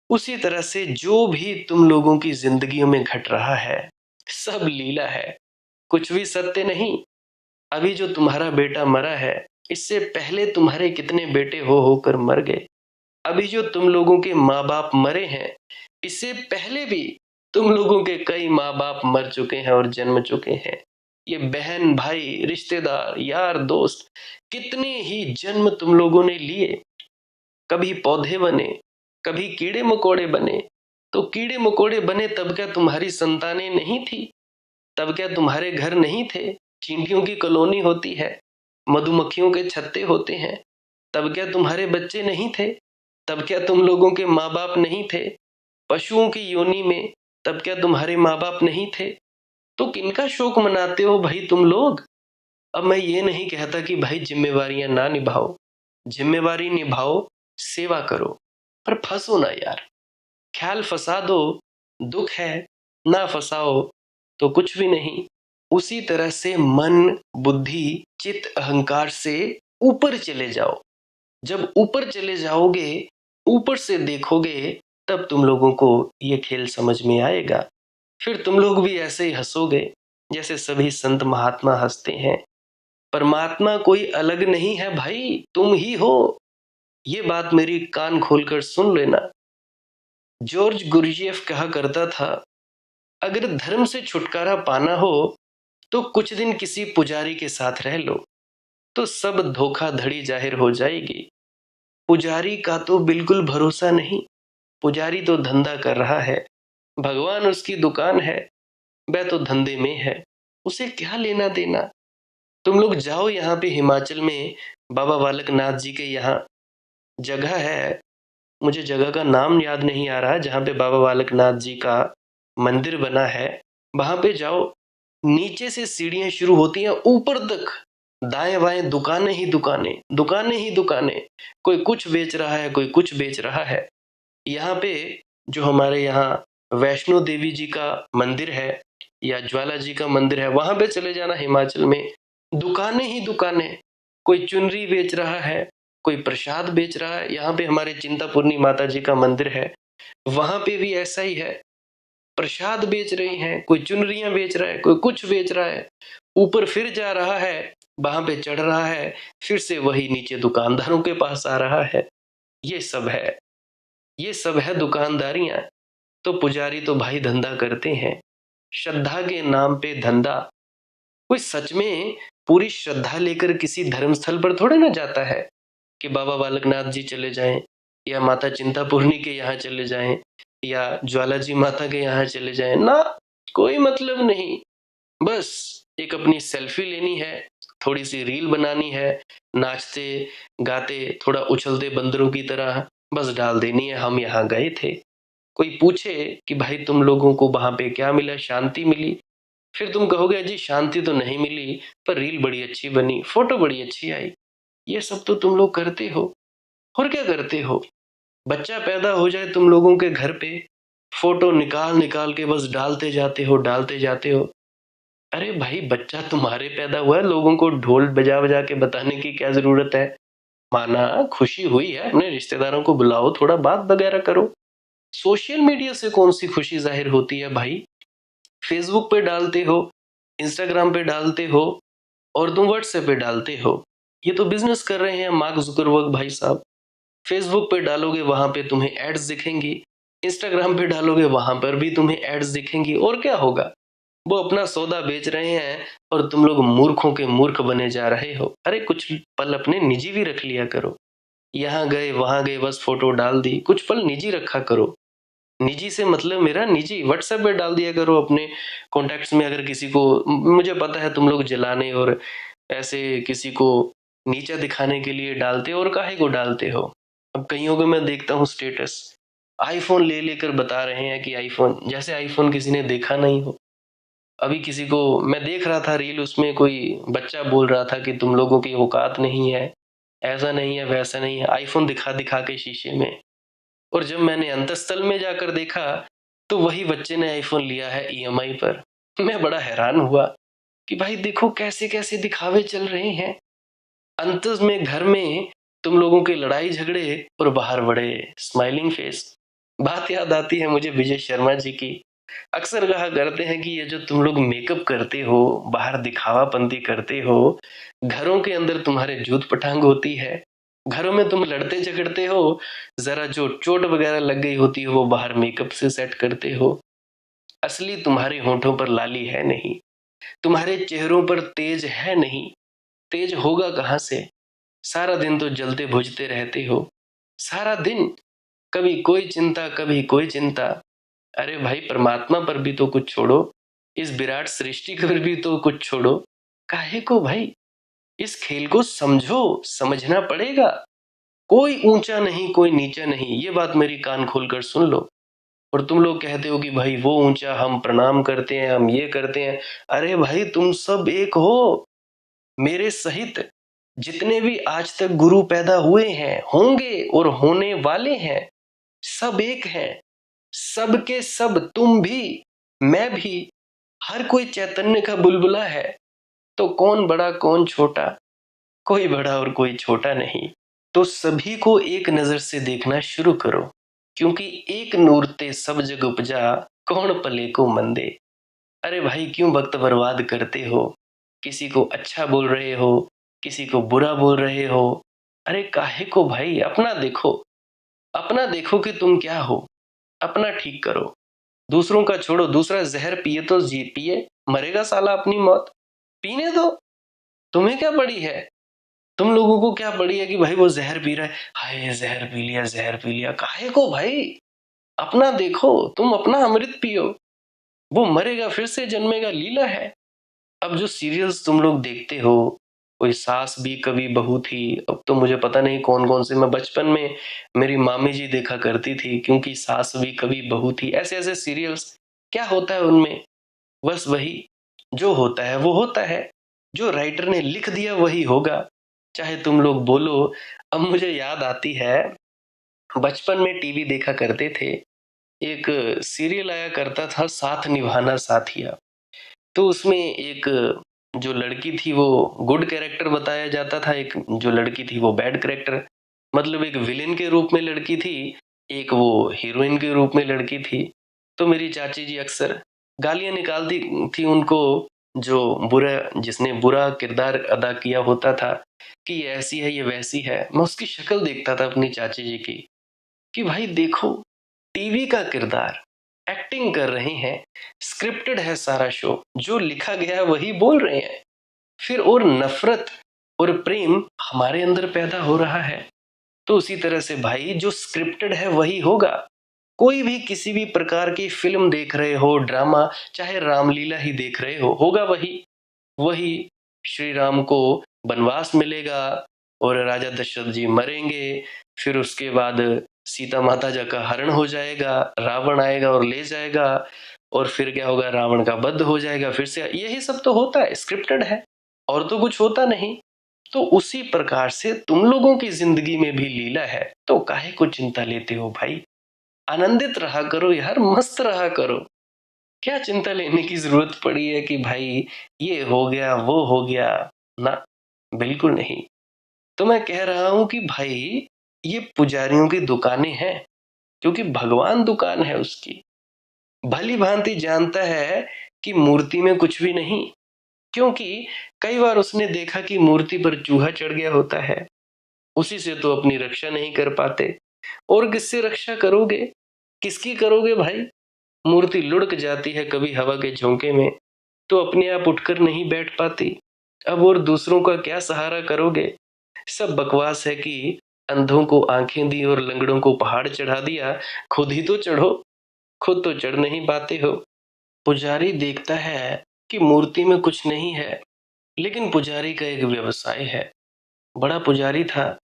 उसी तरह से जो भी तुम लोगों की जिंदगियों में घट रहा है, सब लीला है, कुछ भी सत्य नहीं। अभी जो तुम्हारा बेटा मरा है, इससे पहले तुम्हारे कितने बेटे हो होकर मर गए। अभी जो तुम लोगों के माँ बाप मरे हैं, इससे पहले भी तुम लोगों के कई माँ बाप मर चुके हैं और जन्म चुके हैं। ये बहन भाई रिश्तेदार यार दोस्त कितने ही जन्म तुम लोगों ने लिए। कभी पौधे बने, कभी कीड़े मकोड़े बने। तो कीड़े मकोड़े बने तब क्या तुम्हारी संतानें नहीं थी? तब क्या तुम्हारे घर नहीं थे? चींटियों की कॉलोनी होती है, मधुमक्खियों के छत्ते होते हैं। तब क्या तुम्हारे बच्चे नहीं थे? तब क्या तुम लोगों के माँ बाप नहीं थे? पशुओं की योनि में तब क्या तुम्हारे माँ बाप नहीं थे? तो किनका शोक मनाते हो भाई तुम लोग? अब मैं ये नहीं कहता कि भाई जिम्मेवारियां ना निभाओ, जिम्मेवारी निभाओ, सेवा करो, पर फंसो ना यार। ख्याल फंसा दो, दुख है, ना फंसाओ तो कुछ भी नहीं। उसी तरह से मन, बुद्धि, चित्त, अहंकार से ऊपर चले जाओ। जब ऊपर चले जाओगे, ऊपर से देखोगे, तब तुम लोगों को ये खेल समझ में आएगा। फिर तुम लोग भी ऐसे ही हंसोगे जैसे सभी संत महात्मा हंसते हैं। परमात्मा कोई अलग नहीं है भाई, तुम ही हो। ये बात मेरी कान खोलकर सुन लेना। जॉर्ज गुरजिएफ कहा करता था, अगर धर्म से छुटकारा पाना हो तो कुछ दिन किसी पुजारी के साथ रह लो, तो सब धोखाधड़ी जाहिर हो जाएगी। पुजारी का तो बिल्कुल भरोसा नहीं। पुजारी तो धंधा कर रहा है, भगवान उसकी दुकान है, वह तो धंधे में है, उसे क्या लेना देना। तुम लोग जाओ यहाँ पे हिमाचल में बाबा बालक नाथ जी के यहाँ जगह है, मुझे जगह का नाम याद नहीं आ रहा, जहाँ पे बाबा बालक नाथ जी का मंदिर बना है। वहां पे जाओ, नीचे से सीढ़ियां शुरू होती हैं ऊपर तक, दाएं बाएं दुकानें ही दुकानें, दुकानें ही दुकानें। कोई कुछ बेच रहा है, कोई कुछ बेच रहा है। यहाँ पे जो हमारे यहाँ वैष्णो देवी जी का मंदिर है या ज्वाला जी का मंदिर है, वहां पे चले जाना हिमाचल में, दुकानें ही दुकानें। कोई चुनरी बेच रहा है, कोई प्रसाद बेच रहा है। यहाँ पे हमारे चिंतापूर्णी माता जी का मंदिर है, वहां पे भी ऐसा ही है। प्रसाद बेच रहे हैं, कोई चुनरियां बेच रहा है, कोई कुछ बेच रहा है। ऊपर फिर जा रहा है, वहां पे चढ़ रहा है, फिर से वही नीचे दुकानदारों के पास आ रहा है। ये सब है, ये सब है दुकानदारियां। तो पुजारी तो भाई धंधा करते हैं, श्रद्धा के नाम पे धंधा। कोई सच में पूरी श्रद्धा लेकर किसी धर्म स्थल पर थोड़े ना जाता है कि बाबा बालकनाथ जी चले जाएं, या माता चिंतापूर्णी के यहाँ चले जाएं, या ज्वाला जी माता के यहाँ चले जाएं ना। कोई मतलब नहीं। बस एक अपनी सेल्फी लेनी है, थोड़ी सी रील बनानी है, नाचते गाते थोड़ा उछलते बंदरों की तरह बस डाल देनी है, हम यहाँ गए थे। कोई पूछे कि भाई तुम लोगों को वहां पे क्या मिला, शांति मिली? फिर तुम कहोगे जी शांति तो नहीं मिली, पर रील बड़ी अच्छी बनी, फोटो बड़ी अच्छी आई। ये सब तो तुम लोग करते हो। और क्या करते हो? बच्चा पैदा हो जाए तुम लोगों के घर पे, फोटो निकाल निकाल के बस डालते जाते हो, डालते जाते हो। अरे भाई बच्चा तुम्हारे पैदा हुआ है, लोगों को ढोल बजा बजा के बताने की क्या जरूरत है? माना खुशी हुई है, अपने रिश्तेदारों को बुलाओ, थोड़ा बात वगैरह करो। सोशल मीडिया से कौन सी खुशी जाहिर होती है भाई? फेसबुक पे डालते हो, इंस्टाग्राम पे डालते हो, और तुम व्हाट्सएप पे डालते हो। ये तो बिजनेस कर रहे हैं मार्क जुकरबर्ग भाई साहब। फेसबुक पे डालोगे वहां पे तुम्हें एड्स दिखेंगी, इंस्टाग्राम पे डालोगे वहां पर भी तुम्हें एड्स दिखेंगी। और क्या होगा? वो अपना सौदा बेच रहे हैं और तुम लोग मूर्खों के मूर्ख बने जा रहे हो। अरे कुछ पल अपने निजी भी रख लिया करो। यहाँ गए वहां गए बस फोटो डाल दी, कुछ पल निजी रखा करो। निजी से मतलब मेरा निजी व्हाट्सएप पे डाल दिया करो अपने कॉन्टेक्ट्स में। अगर किसी को, मुझे पता है तुम लोग जलाने और ऐसे किसी को नीचा दिखाने के लिए डालते हो, और काहे को डालते हो? अब कईयों को मैं देखता हूँ स्टेटस आईफोन ले लेकर बता रहे हैं कि आईफोन, जैसे आईफोन किसी ने देखा नहीं हो। अभी किसी को मैं देख रहा था रील, उसमें कोई बच्चा बोल रहा था कि तुम लोगों की औकात नहीं है, ऐसा नहीं है, वैसा नहीं है, आईफोन दिखा दिखा के शीशे में। और जब मैंने अंतस्थल में जाकर देखा तो वही बच्चे ने आईफोन लिया है ईएमआई पर। मैं बड़ा हैरान हुआ कि भाई देखो कैसे कैसे दिखावे चल रहे हैं। अंत में घर में तुम लोगों के लड़ाई झगड़े और बाहर बड़े स्माइलिंग फेस। बात याद आती है मुझे विजय शर्मा जी की। अक्सर कहा करते हैं कि ये जो तुम लोग मेकअप करते हो, बाहर दिखावापंती करते हो, घरों के अंदर तुम्हारे जूत पटांग होती है। घरों में तुम लड़ते झगड़ते हो, जरा जो चोट वगैरह लग गई होती है वो बाहर मेकअप से सेट करते हो। असली तुम्हारे होठों पर लाली है नहीं, तुम्हारे चेहरों पर तेज है नहीं। तेज होगा कहां से? सारा दिन तो जलते बुझते रहते हो, सारा दिन। कभी कोई चिंता, कभी कोई चिंता। अरे भाई, परमात्मा पर भी तो कुछ छोड़ो, इस विराट सृष्टि पर भी तो कुछ छोड़ो। काहे को भाई? इस खेल को समझो, समझना पड़ेगा। कोई ऊंचा नहीं, कोई नीचा नहीं, ये बात मेरी कान खोलकर सुन लो। और तुम लोग कहते हो कि भाई वो ऊंचा, हम प्रणाम करते हैं, हम ये करते हैं। अरे भाई, तुम सब एक हो मेरे सहित। जितने भी आज तक गुरु पैदा हुए हैं, होंगे और होने वाले हैं, सब एक हैं। सब के सब, तुम भी, मैं भी, हर कोई चैतन्य का बुलबुला है। तो कौन बड़ा कौन छोटा? कोई बड़ा और कोई छोटा नहीं। तो सभी को एक नजर से देखना शुरू करो, क्योंकि एक नूर ते सब जग उपजा, कौन पले को मंदे। अरे भाई, क्यों वक्त बर्बाद करते हो? किसी को अच्छा बोल रहे हो, किसी को बुरा बोल रहे हो। अरे काहे को भाई? अपना देखो, अपना देखो कि तुम क्या हो। अपना ठीक करो, दूसरों का छोड़ो। दूसरा जहर पिए तो जी पिए, मरेगा साला अपनी मौत। पीने दो, तुम्हें क्या पड़ी है? तुम लोगों को क्या पड़ी है कि भाई वो जहर पी रहा है, हाय जहर पी लिया, जहर पी लिया। काहे को भाई? अपना देखो, तुम अपना अमृत पियो। वो मरेगा फिर से जन्मेगा, लीला है। अब जो सीरियल्स तुम लोग देखते हो, कोई सास भी कभी बहू थी, अब तो मुझे पता नहीं कौन कौन से। मैं बचपन में मेरी मामी जी देखा करती थी, क्योंकि सास भी कभी बहू थी, ऐसे ऐसे सीरियल्स। क्या होता है उनमें? बस वही, जो होता है वो होता है। जो राइटर ने लिख दिया वही होगा, चाहे तुम लोग बोलो। अब मुझे याद आती है, बचपन में टीवी देखा करते थे, एक सीरियल आया करता था, साथ निभाना साथिया। तो उसमें एक जो लड़की थी वो गुड कैरेक्टर बताया जाता था, एक जो लड़की थी वो बैड कैरेक्टर। मतलब एक विलेन के रूप में लड़की थी, एक वो हीरोइन के रूप में लड़की थी। तो मेरी चाची जी अक्सर गालियां निकालती थी उनको, जो बुरा, जिसने बुरा किरदार अदा किया होता था, कि ये ऐसी है, ये वैसी है। मैं उसकी शक्ल देखता था अपनी चाची जी की, कि भाई देखो, टीवी का किरदार, एक्टिंग कर रहे हैं, स्क्रिप्टेड है सारा शो, जो लिखा गया है वही बोल रहे हैं। फिर और नफरत और प्रेम हमारे अंदर पैदा हो रहा है। तो उसी तरह से भाई, जो स्क्रिप्टेड है वही होगा। कोई भी किसी भी प्रकार की फिल्म देख रहे हो, ड्रामा, चाहे रामलीला ही देख रहे हो, होगा वही। वही श्री राम को वनवास मिलेगा और राजा दशरथ जी मरेंगे। फिर उसके बाद सीता माता जी का हरण हो जाएगा, रावण आएगा और ले जाएगा। और फिर क्या होगा? रावण का वध हो जाएगा फिर से। यही सब तो होता है, स्क्रिप्टेड है, और तो कुछ होता नहीं। तो उसी प्रकार से तुम लोगों की जिंदगी में भी लीला है, तो काहे को चिंता लेते हो भाई? आनंदित रहा करो यार, मस्त रहा करो। क्या चिंता लेने की जरूरत पड़ी है कि भाई ये हो गया, वो हो गया? ना, बिल्कुल नहीं। तो मैं कह रहा हूं कि भाई, ये पुजारियों की दुकानें हैं, क्योंकि भगवान दुकान है उसकी। भली भांति जानता है कि मूर्ति में कुछ भी नहीं, क्योंकि कई बार उसने देखा कि मूर्ति पर चूहा चढ़ गया होता है। उसी से तो अपनी रक्षा नहीं कर पाते, और किससे रक्षा करोगे? किसकी करोगे भाई? मूर्ति लुढ़क जाती है कभी हवा के झोंके में, तो अपने आप उठकर नहीं बैठ पाती। अब और दूसरों का क्या सहारा करोगे? सब बकवास है कि अंधों को आंखें दी और लंगड़ों को पहाड़ चढ़ा दिया। खुद ही तो चढ़ो, खुद तो चढ़ नहीं पाते हो। पुजारी देखता है कि मूर्ति में कुछ नहीं है, लेकिन पुजारी का एक व्यवसाय है। बड़ा पुजारी था,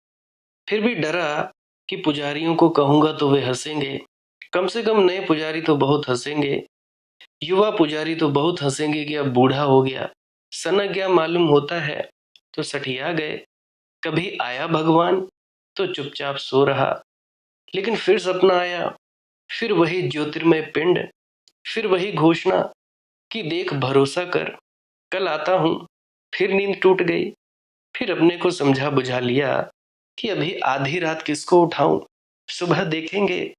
फिर भी डरा कि पुजारियों को कहूंगा तो वे हंसेंगे। कम से कम नए पुजारी तो बहुत हंसेंगे, युवा पुजारी तो बहुत हंसेंगे कि अब बूढ़ा हो गया, सनक गया मालूम होता है। तो सठिया गए। कभी आया भगवान तो चुपचाप सो रहा, लेकिन फिर सपना आया, फिर वही ज्योतिर्मय पिंड, फिर वही घोषणा कि देख भरोसा कर, कल आता हूं। फिर नींद टूट गई। फिर अपने को समझा बुझा लिया कि अभी आधी रात किसको उठाऊं, सुबह देखेंगे।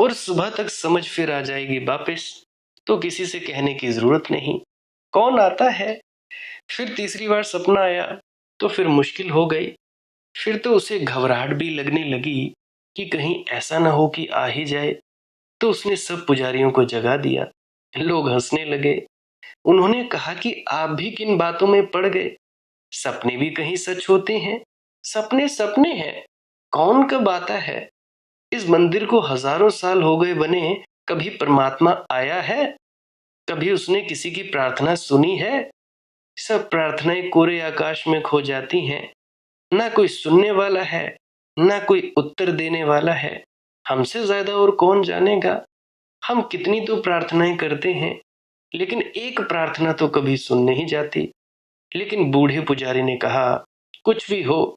और सुबह तक समझ फिर आ जाएगी वापस। तो किसी से कहने की जरूरत नहीं, कौन आता है। फिर तीसरी बार सपना आया तो फिर मुश्किल हो गई। फिर तो उसे घबराहट भी लगने लगी कि कहीं ऐसा ना हो कि आ ही जाए। तो उसने सब पुजारियों को जगा दिया। लोग हंसने लगे। उन्होंने कहा कि आप भी किन बातों में पड़ गए, सपने भी कहीं सच होते हैं। सपने सपने हैं, कौन कब आता है। इस मंदिर को हजारों साल हो गए बने, कभी परमात्मा आया है, कभी उसने किसी की प्रार्थना सुनी है। सब प्रार्थनाएं कोरे आकाश में खो जाती हैं। ना कोई सुनने वाला है, ना कोई उत्तर देने वाला है। हमसे ज्यादा और कौन जानेगा। हम कितनी तो प्रार्थनाएं करते हैं, लेकिन एक प्रार्थना तो कभी सुन नहीं जाती। लेकिन बूढ़े पुजारी ने कहा, कुछ भी हो,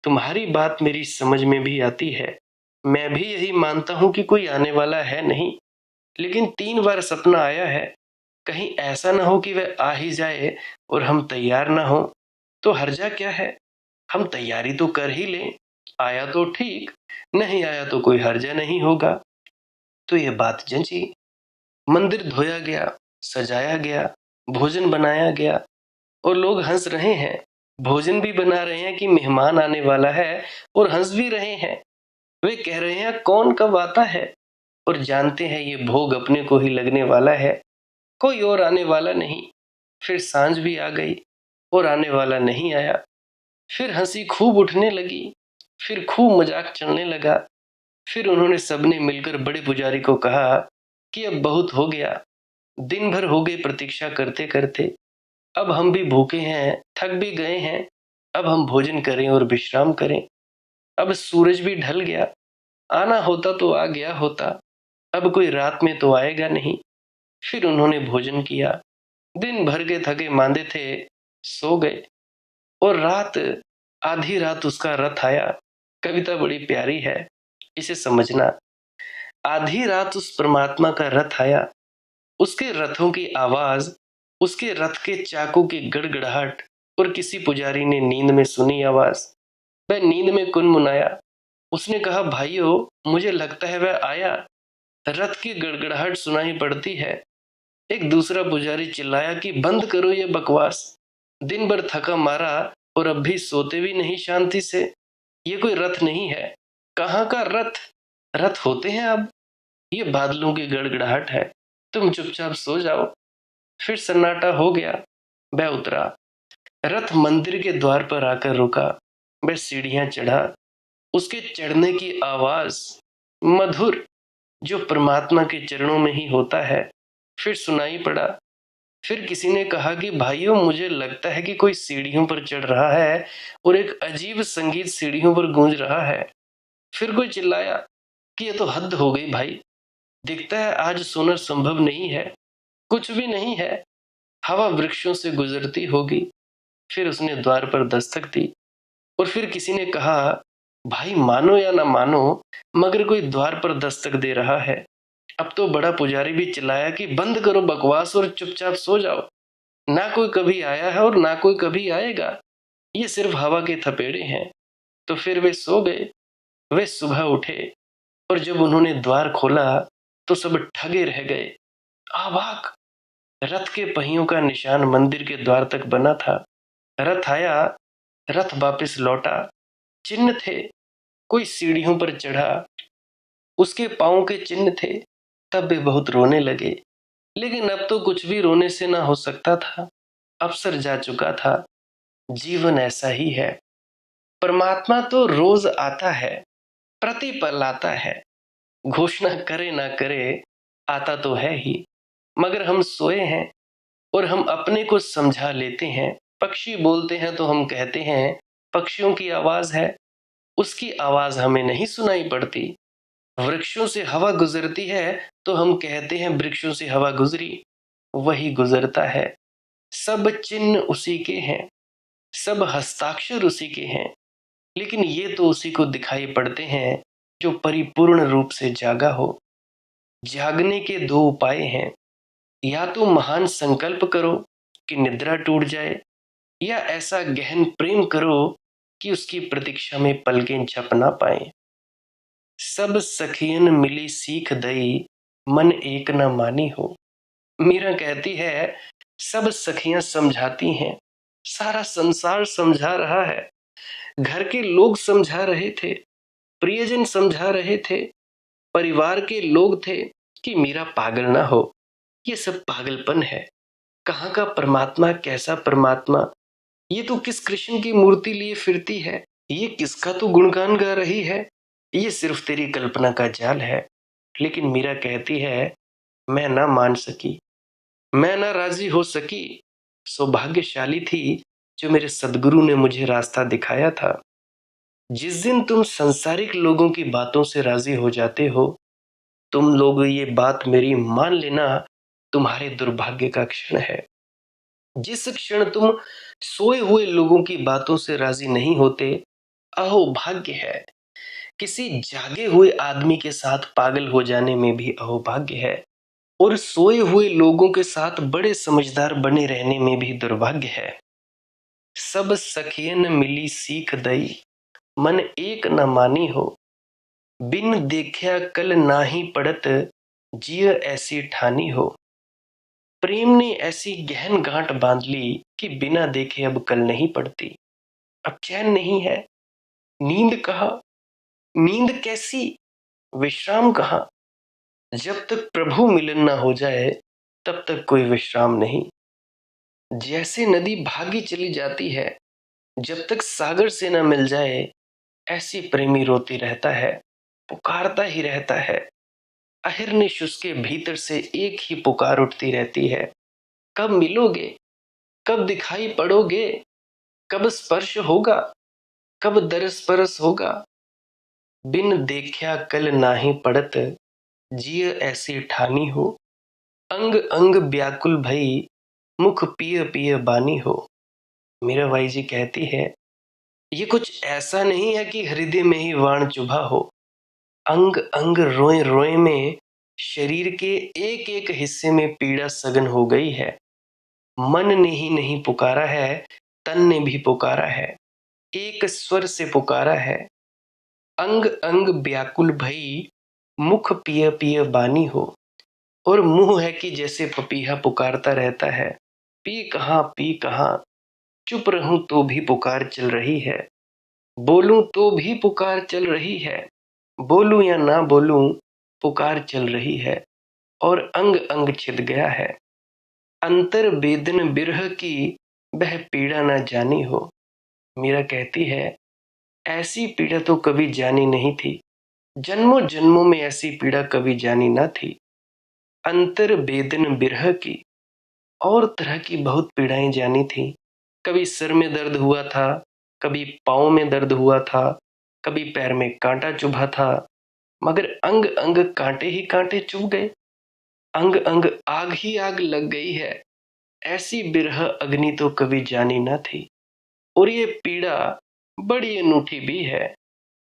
तुम्हारी बात मेरी समझ में भी आती है। मैं भी यही मानता हूं कि कोई आने वाला है नहीं, लेकिन 3 बार सपना आया है। कहीं ऐसा ना हो कि वह आ ही जाए और हम तैयार ना हो। तो हर्जा क्या है, हम तैयारी तो कर ही लें। आया तो ठीक, नहीं आया तो कोई हर्जा नहीं होगा। तो ये बात जंची। मंदिर धोया गया, सजाया गया, भोजन बनाया गया और लोग हंस रहे हैं। भोजन भी बना रहे हैं कि मेहमान आने वाला है, और हंस भी रहे हैं। वे कह रहे हैं कौन कब आता है, और जानते हैं ये भोग अपने को ही लगने वाला है, कोई और आने वाला नहीं। फिर सांझ भी आ गई और आने वाला नहीं आया। फिर हंसी खूब उठने लगी, फिर खूब मजाक चलने लगा। फिर उन्होंने सबने मिलकर बड़े पुजारी को कहा कि अब बहुत हो गया, दिन भर हो गए प्रतीक्षा करते करते। अब हम भी भूखे हैं, थक भी गए हैं। अब हम भोजन करें और विश्राम करें। अब सूरज भी ढल गया, आना होता तो आ गया होता, अब कोई रात में तो आएगा नहीं। फिर उन्होंने भोजन किया, दिन भर के थके मांदे थे, सो गए। और रात, आधी रात उसका रथ आया। कविता बड़ी प्यारी है, इसे समझना। आधी रात उस परमात्मा का रथ आया। उसके रथों की आवाज, उसके रथ के चाकों की गड़गड़ाहट, और किसी पुजारी ने नींद में सुनी आवाज। वह नींद में कुनमुनाया। उसने कहा, भाइयों, मुझे लगता है वह आया। रथ की गड़गड़ाहट सुनाई पड़ती है। एक दूसरा पुजारी चिल्लाया कि बंद करो ये बकवास, दिन भर थका मारा और अब भी सोते भी नहीं शांति से। ये कोई रथ नहीं है। कहाँ का रथ, रथ होते हैं अब, ये बादलों की गड़गड़ाहट है। तुम चुपचाप सो जाओ। फिर सन्नाटा हो गया। वह उतरा। रथ मंदिर के द्वार पर आकर रुका। वह सीढ़ियां चढ़ा। उसके चढ़ने की आवाज, मधुर, जो परमात्मा के चरणों में ही होता है, फिर सुनाई पड़ा। फिर किसी ने कहा कि भाइयों, मुझे लगता है कि कोई सीढ़ियों पर चढ़ रहा है और एक अजीब संगीत सीढ़ियों पर गूंज रहा है। फिर कोई चिल्लाया कि यह तो हद हो गई भाई, दिखता है आज सोना संभव नहीं है। कुछ भी नहीं है, हवा वृक्षों से गुजरती होगी। फिर उसने द्वार पर दस्तक दी। और फिर किसी ने कहा, भाई मानो या ना मानो, मगर कोई द्वार पर दस्तक दे रहा है। अब तो बड़ा पुजारी भी चिल्लाया कि बंद करो बकवास और चुपचाप सो जाओ। ना कोई कभी आया है और ना कोई कभी आएगा, ये सिर्फ हवा के थपेड़े हैं। तो फिर वे सो गए। वे सुबह उठे, और जब उन्होंने द्वार खोला तो सब ठगे रह गए, अवाक। रथ के पहियों का निशान मंदिर के द्वार तक बना था। रथ आया, रथ वापस लौटा, चिन्ह थे। कोई सीढ़ियों पर चढ़ा, उसके पांव के चिन्ह थे। तब वे बहुत रोने लगे, लेकिन अब तो कुछ भी रोने से ना हो सकता था। अवसर जा चुका था। जीवन ऐसा ही है। परमात्मा तो रोज आता है, प्रतिपल आता है। घोषणा करे ना करे, आता तो है ही। मगर हम सोए हैं और हम अपने को समझा लेते हैं। पक्षी बोलते हैं तो हम कहते हैं पक्षियों की आवाज है, उसकी आवाज हमें नहीं सुनाई पड़ती। वृक्षों से हवा गुजरती है तो हम कहते हैं वृक्षों से हवा गुजरी, वही गुजरता है। सब चिन्ह उसी के हैं, सब हस्ताक्षर उसी के हैं, लेकिन ये तो उसी को दिखाई पड़ते हैं जो परिपूर्ण रूप से जागा हो। जागने के दो उपाय हैं, या तो महान संकल्प करो कि निद्रा टूट जाए, या ऐसा गहन प्रेम करो कि उसकी प्रतीक्षा में पलकें झप ना पाए। सब सखियन मिली सीख दई, मन एक न मानी हो। मीरा कहती है, सब सखियां समझाती हैं, सारा संसार समझा रहा है, घर के लोग समझा रहे थे, प्रियजन समझा रहे थे, परिवार के लोग थे कि मीरा पागल ना हो। ये सब पागलपन है। कहाँ का परमात्मा, कैसा परमात्मा? ये तो किस कृष्ण की मूर्ति लिए फिरती है, ये किसका तो गुणगान गा रही है, ये सिर्फ तेरी कल्पना का जाल है। लेकिन मीरा कहती है, मैं ना मान सकी, मैं ना राजी हो सकी। सौभाग्यशाली थी जो मेरे सदगुरु ने मुझे रास्ता दिखाया था। जिस दिन तुम संसारिक लोगों की बातों से राजी हो जाते हो, तुम लोग ये बात मेरी मान लेना, तुम्हारे दुर्भाग्य का क्षण है। जिस क्षण तुम सोए हुए लोगों की बातों से राजी नहीं होते, अहो भाग्य है। किसी जागे हुए आदमी के साथ पागल हो जाने में भी अहोभाग्य है, और सोए हुए लोगों के साथ बड़े समझदार बने रहने में भी दुर्भाग्य है। सब सखियन मिली सीख दई, मन एक न मानी हो। बिन देखा कल नाही पड़त, जिय ऐसी ठानी हो। प्रेम ने ऐसी गहन गांठ बांध ली कि बिना देखे अब कल नहीं पड़ती। अब चैन नहीं है, नींद कहाँ, नींद कैसी, विश्राम कहाँ। जब तक प्रभु मिलन ना हो जाए, तब तक कोई विश्राम नहीं। जैसे नदी भागी चली जाती है, जब तक सागर से न मिल जाए, ऐसी प्रेमी रोती रहता है, पुकारता ही रहता है। अहिर्निश उसके भीतर से एक ही पुकार उठती रहती है, कब मिलोगे, कब दिखाई पड़ोगे, कब स्पर्श होगा, कब दरस परस होगा। बिन देखा कल नाही पड़त, जिय ऐसी ठानी हो। अंग अंग व्याकुल भई, मुख पिय पिय बानी हो। मीराबाई जी कहती है, ये कुछ ऐसा नहीं है कि हृदय में ही वाण चुभा हो। अंग अंग रोए रोए में, शरीर के एक एक हिस्से में पीड़ा सघन हो गई है। मन ने ही नहीं पुकारा है, तन ने भी पुकारा है, एक स्वर से पुकारा है। अंग अंग व्याकुल भई, मुख पिय पिय बानी हो। और मुंह है कि जैसे पपीहा पुकारता रहता है, पी कहाँ पी कहाँ। चुप रहूं तो भी पुकार चल रही है, बोलूं तो भी पुकार चल रही है, बोलूं या ना बोलूं पुकार चल रही है। और अंग अंग छिद गया है। अंतर वेदन बिरह की, वह पीड़ा ना जानी हो। मीरा कहती है, ऐसी पीड़ा तो कभी जानी नहीं थी, जन्मों जन्मों में ऐसी पीड़ा कभी जानी ना थी। अंतर वेदन बिरह की, और तरह की बहुत पीड़ाएं जानी थी। कभी सिर में दर्द हुआ था, कभी पाँव में दर्द हुआ था, कभी पैर में कांटा चुभा था, मगर अंग अंग कांटे ही कांटे चुभ गए। अंग अंग आग ही आग लग गई है। ऐसी बिरह अग्नि तो कभी जानी न थी। और ये पीड़ा बड़ी अनूठी भी है,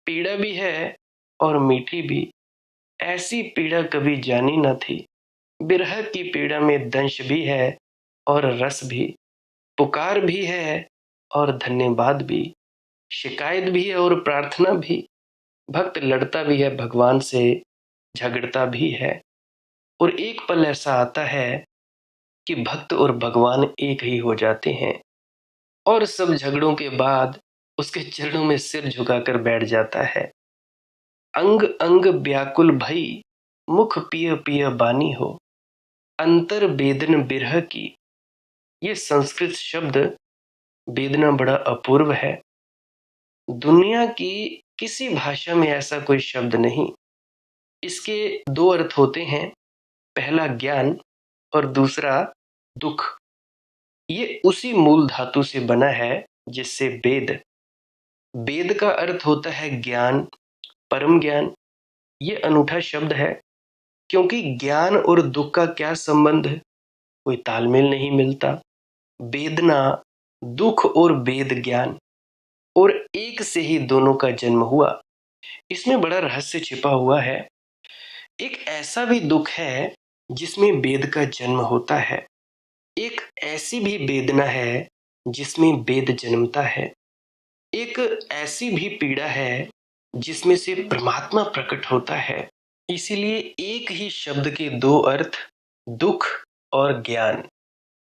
पीड़ा भी है और मीठी भी। ऐसी पीड़ा कभी जानी न थी। बिरह की पीड़ा में दंश भी है और रस भी, पुकार भी है और धन्यवाद भी, शिकायत भी है और प्रार्थना भी। भक्त लड़ता भी है भगवान से, झगड़ता भी है। और एक पल ऐसा आता है कि भक्त और भगवान एक ही हो जाते हैं, और सब झगड़ों के बाद उसके चरणों में सिर झुकाकर बैठ जाता है। अंग अंग व्याकुल भई, मुख पिय पिय बानी हो। अंतर वेदन बिरह की, ये संस्कृत शब्द वेदना बड़ा अपूर्व है। दुनिया की किसी भाषा में ऐसा कोई शब्द नहीं। इसके दो अर्थ होते हैं, पहला ज्ञान और दूसरा दुख। ये उसी मूल धातु से बना है जिससे वेद, वेद का अर्थ होता है ज्ञान, परम ज्ञान। ये अनूठा शब्द है, क्योंकि ज्ञान और दुख का क्या संबंध है, कोई तालमेल नहीं मिलता। वेदना, दुख और वेद ज्ञान, और एक से ही दोनों का जन्म हुआ। इसमें बड़ा रहस्य छिपा हुआ है। एक ऐसा भी दुख है जिसमें वेद का जन्म होता है, एक ऐसी भी वेदना है जिसमें वेद जन्मता है, एक ऐसी भी पीड़ा है जिसमें से परमात्मा प्रकट होता है। इसीलिए एक ही शब्द के दो अर्थ, दुख और ज्ञान।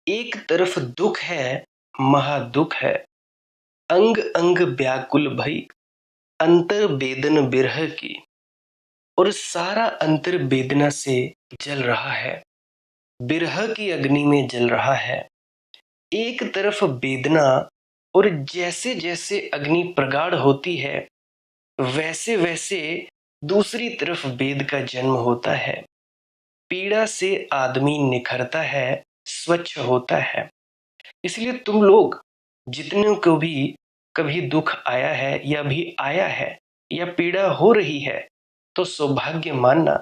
एक तरफ दुख है, महादुख है, अंग अंग व्याकुल भई, अंतर वेदन बिरह की। और सारा अंतर वेदना से जल रहा है, बिरह की अग्नि में जल रहा है। एक तरफ वेदना, और जैसे जैसे अग्नि प्रगाढ़ होती है वैसे वैसे दूसरी तरफ वेद का जन्म होता है। पीड़ा से आदमी निखरता है, स्वच्छ होता है। इसलिए तुम लोग जितने को भी कभी दुख आया है या भी आया है या पीड़ा हो रही है तो सौभाग्य मानना,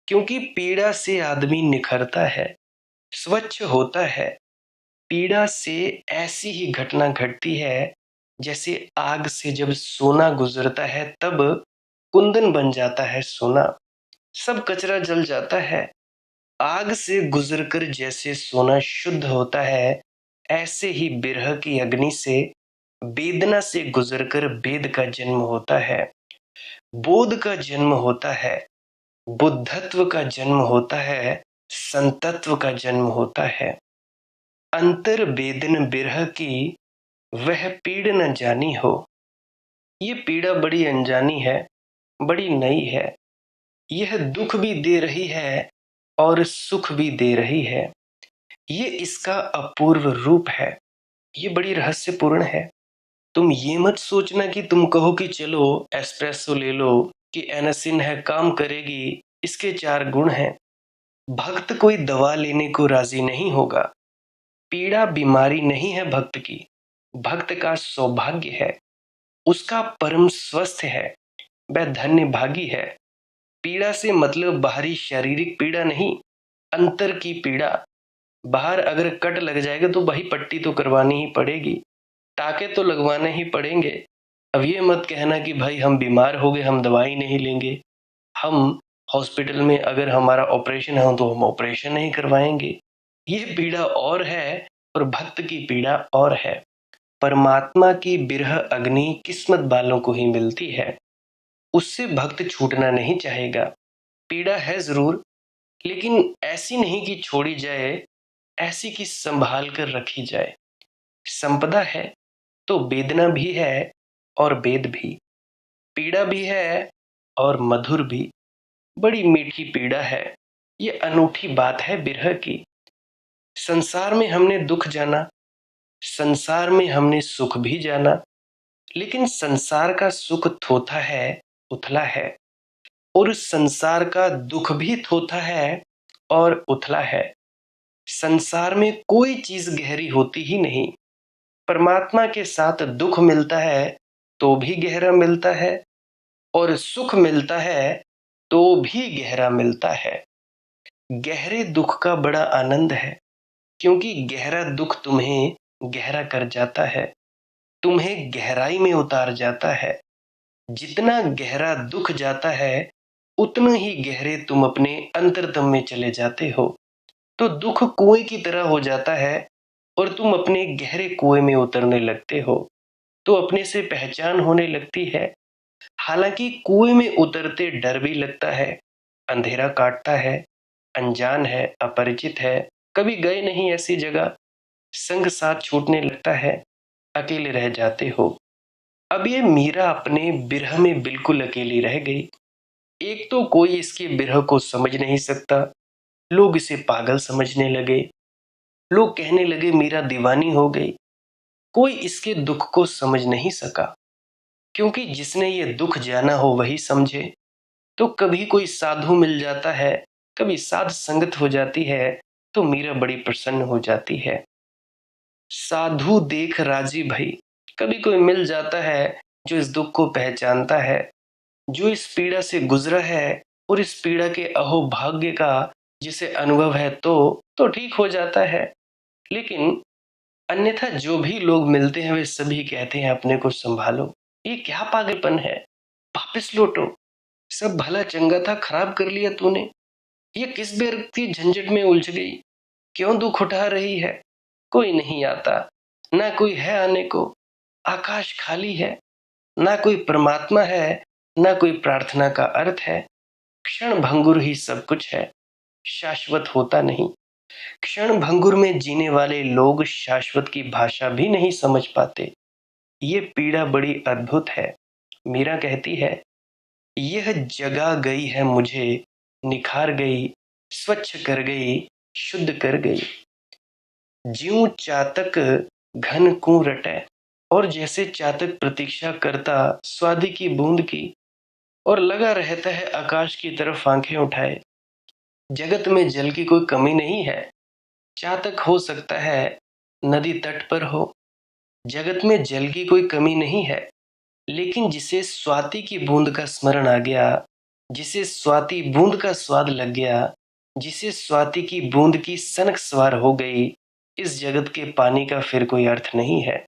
क्योंकि पीड़ा से आदमी निखरता है, स्वच्छ होता है। पीड़ा से ऐसी ही घटना घटती है जैसे आग से जब सोना गुजरता है तब कुंदन बन जाता है सोना, सब कचरा जल जाता है। आग से गुजरकर जैसे सोना शुद्ध होता है, ऐसे ही बिरह की अग्नि से, वेदना से गुजरकर वेद का जन्म होता है, बोध का जन्म होता है, बुद्धत्व का जन्म होता है, संतत्व का जन्म होता है। अंतर वेदन बिरह की, वह पीड़ न जानी हो। ये पीड़ा बड़ी अनजानी है, बड़ी नई है। यह दुख भी दे रही है और सुख भी दे रही है। ये इसका अपूर्व रूप है। ये बड़ी रहस्यपूर्ण है। तुम ये मत सोचना कि तुम कहो कि चलो एस्प्रेसो ले लो, कि एनासिन है काम करेगी, इसके 4 गुण हैं। भक्त कोई दवा लेने को राजी नहीं होगा। पीड़ा बीमारी नहीं है भक्त की, भक्त का सौभाग्य है, उसका परम स्वस्थ है, वह धन्य भागी है। पीड़ा से मतलब बाहरी शारीरिक पीड़ा नहीं, अंतर की पीड़ा। बाहर अगर कट लग जाएगा तो वही पट्टी तो करवानी ही पड़ेगी, टाके तो लगवाने ही पड़ेंगे। अब ये मत कहना कि भाई हम बीमार हो गए हम दवाई नहीं लेंगे, हम हॉस्पिटल में अगर हमारा ऑपरेशन है तो हम ऑपरेशन नहीं करवाएंगे। ये पीड़ा और है और भक्त की पीड़ा और है। परमात्मा की बिरह अग्नि किस्मत वालों को ही मिलती है, उससे भक्त छूटना नहीं चाहेगा। पीड़ा है जरूर, लेकिन ऐसी नहीं कि छोड़ी जाए, ऐसी कि संभाल कर रखी जाए। संपदा है तो वेदना भी है और वेद भी, पीड़ा भी है और मधुर भी। बड़ी मीठी पीड़ा है, ये अनूठी बात है बिरह की। संसार में हमने दुख जाना, संसार में हमने सुख भी जाना, लेकिन संसार का सुख थोथा है, उथला है, और संसार का दुख भी थोथा है और उथला है। संसार में कोई चीज गहरी होती ही नहीं। परमात्मा के साथ दुख मिलता है तो भी गहरा मिलता है, और सुख मिलता है तो भी गहरा मिलता है। गहरे दुख का बड़ा आनंद है, क्योंकि गहरा दुख तुम्हें गहरा कर जाता है, तुम्हें गहराई में उतार जाता है। जितना गहरा दुख जाता है उतना ही गहरे तुम अपने अंतरतम में चले जाते हो। तो दुख कुएं की तरह हो जाता है और तुम अपने गहरे कुएं में उतरने लगते हो, तो अपने से पहचान होने लगती है। हालांकि कुएं में उतरते डर भी लगता है, अंधेरा काटता है, अनजान है, अपरिचित है, कभी गए नहीं ऐसी जगह, संग साथ छूटने लगता है, अकेले रह जाते हो। अब ये मीरा अपने बिरह में बिल्कुल अकेली रह गई। एक तो कोई इसके बिरह को समझ नहीं सकता, लोग इसे पागल समझने लगे, लोग कहने लगे मीरा दीवानी हो गई। कोई इसके दुख को समझ नहीं सका, क्योंकि जिसने ये दुख जाना हो वही समझे। तो कभी कोई साधु मिल जाता है, कभी साध संगत हो जाती है, तो मीरा बड़ी प्रसन्न हो जाती है। साधु देख राजी भई, कभी कोई मिल जाता है जो इस दुख को पहचानता है, जो इस पीड़ा से गुजरा है और इस पीड़ा के अहोभाग्य का जिसे अनुभव है तो ठीक हो जाता है। लेकिन अन्यथा जो भी लोग मिलते हैं वे सभी कहते हैं अपने को संभालो, ये क्या पागलपन है, वापस लौटो, सब भला चंगा था खराब कर लिया तूने, ये किस बेर की झंझट में उलझ गई, क्यों दुख उठा रही है। कोई नहीं आता, ना कोई है आने को, आकाश खाली है, ना कोई परमात्मा है, ना कोई प्रार्थना का अर्थ है। क्षण भंगुर ही सब कुछ है, शाश्वत होता नहीं। क्षण भंगुर में जीने वाले लोग शाश्वत की भाषा भी नहीं समझ पाते। ये पीड़ा बड़ी अद्भुत है। मीरा कहती है, यह जगा गई है मुझे, निखार गई, स्वच्छ कर गई, शुद्ध कर गई। ज्यों चातक घन कुं रटै, और जैसे चातक प्रतीक्षा करता स्वाति की बूंद की और लगा रहता है आकाश की तरफ आंखें उठाए। जगत में जल की कोई कमी नहीं है। चातक हो सकता है नदी तट पर हो। जगत में जल की कोई कमी नहीं है, लेकिन जिसे स्वाति की बूंद का स्मरण आ गया, जिसे स्वाति बूंद का स्वाद लग गया, जिसे स्वाति की बूंद की सनक सवार हो गई, इस जगत के पानी का फिर कोई अर्थ नहीं है।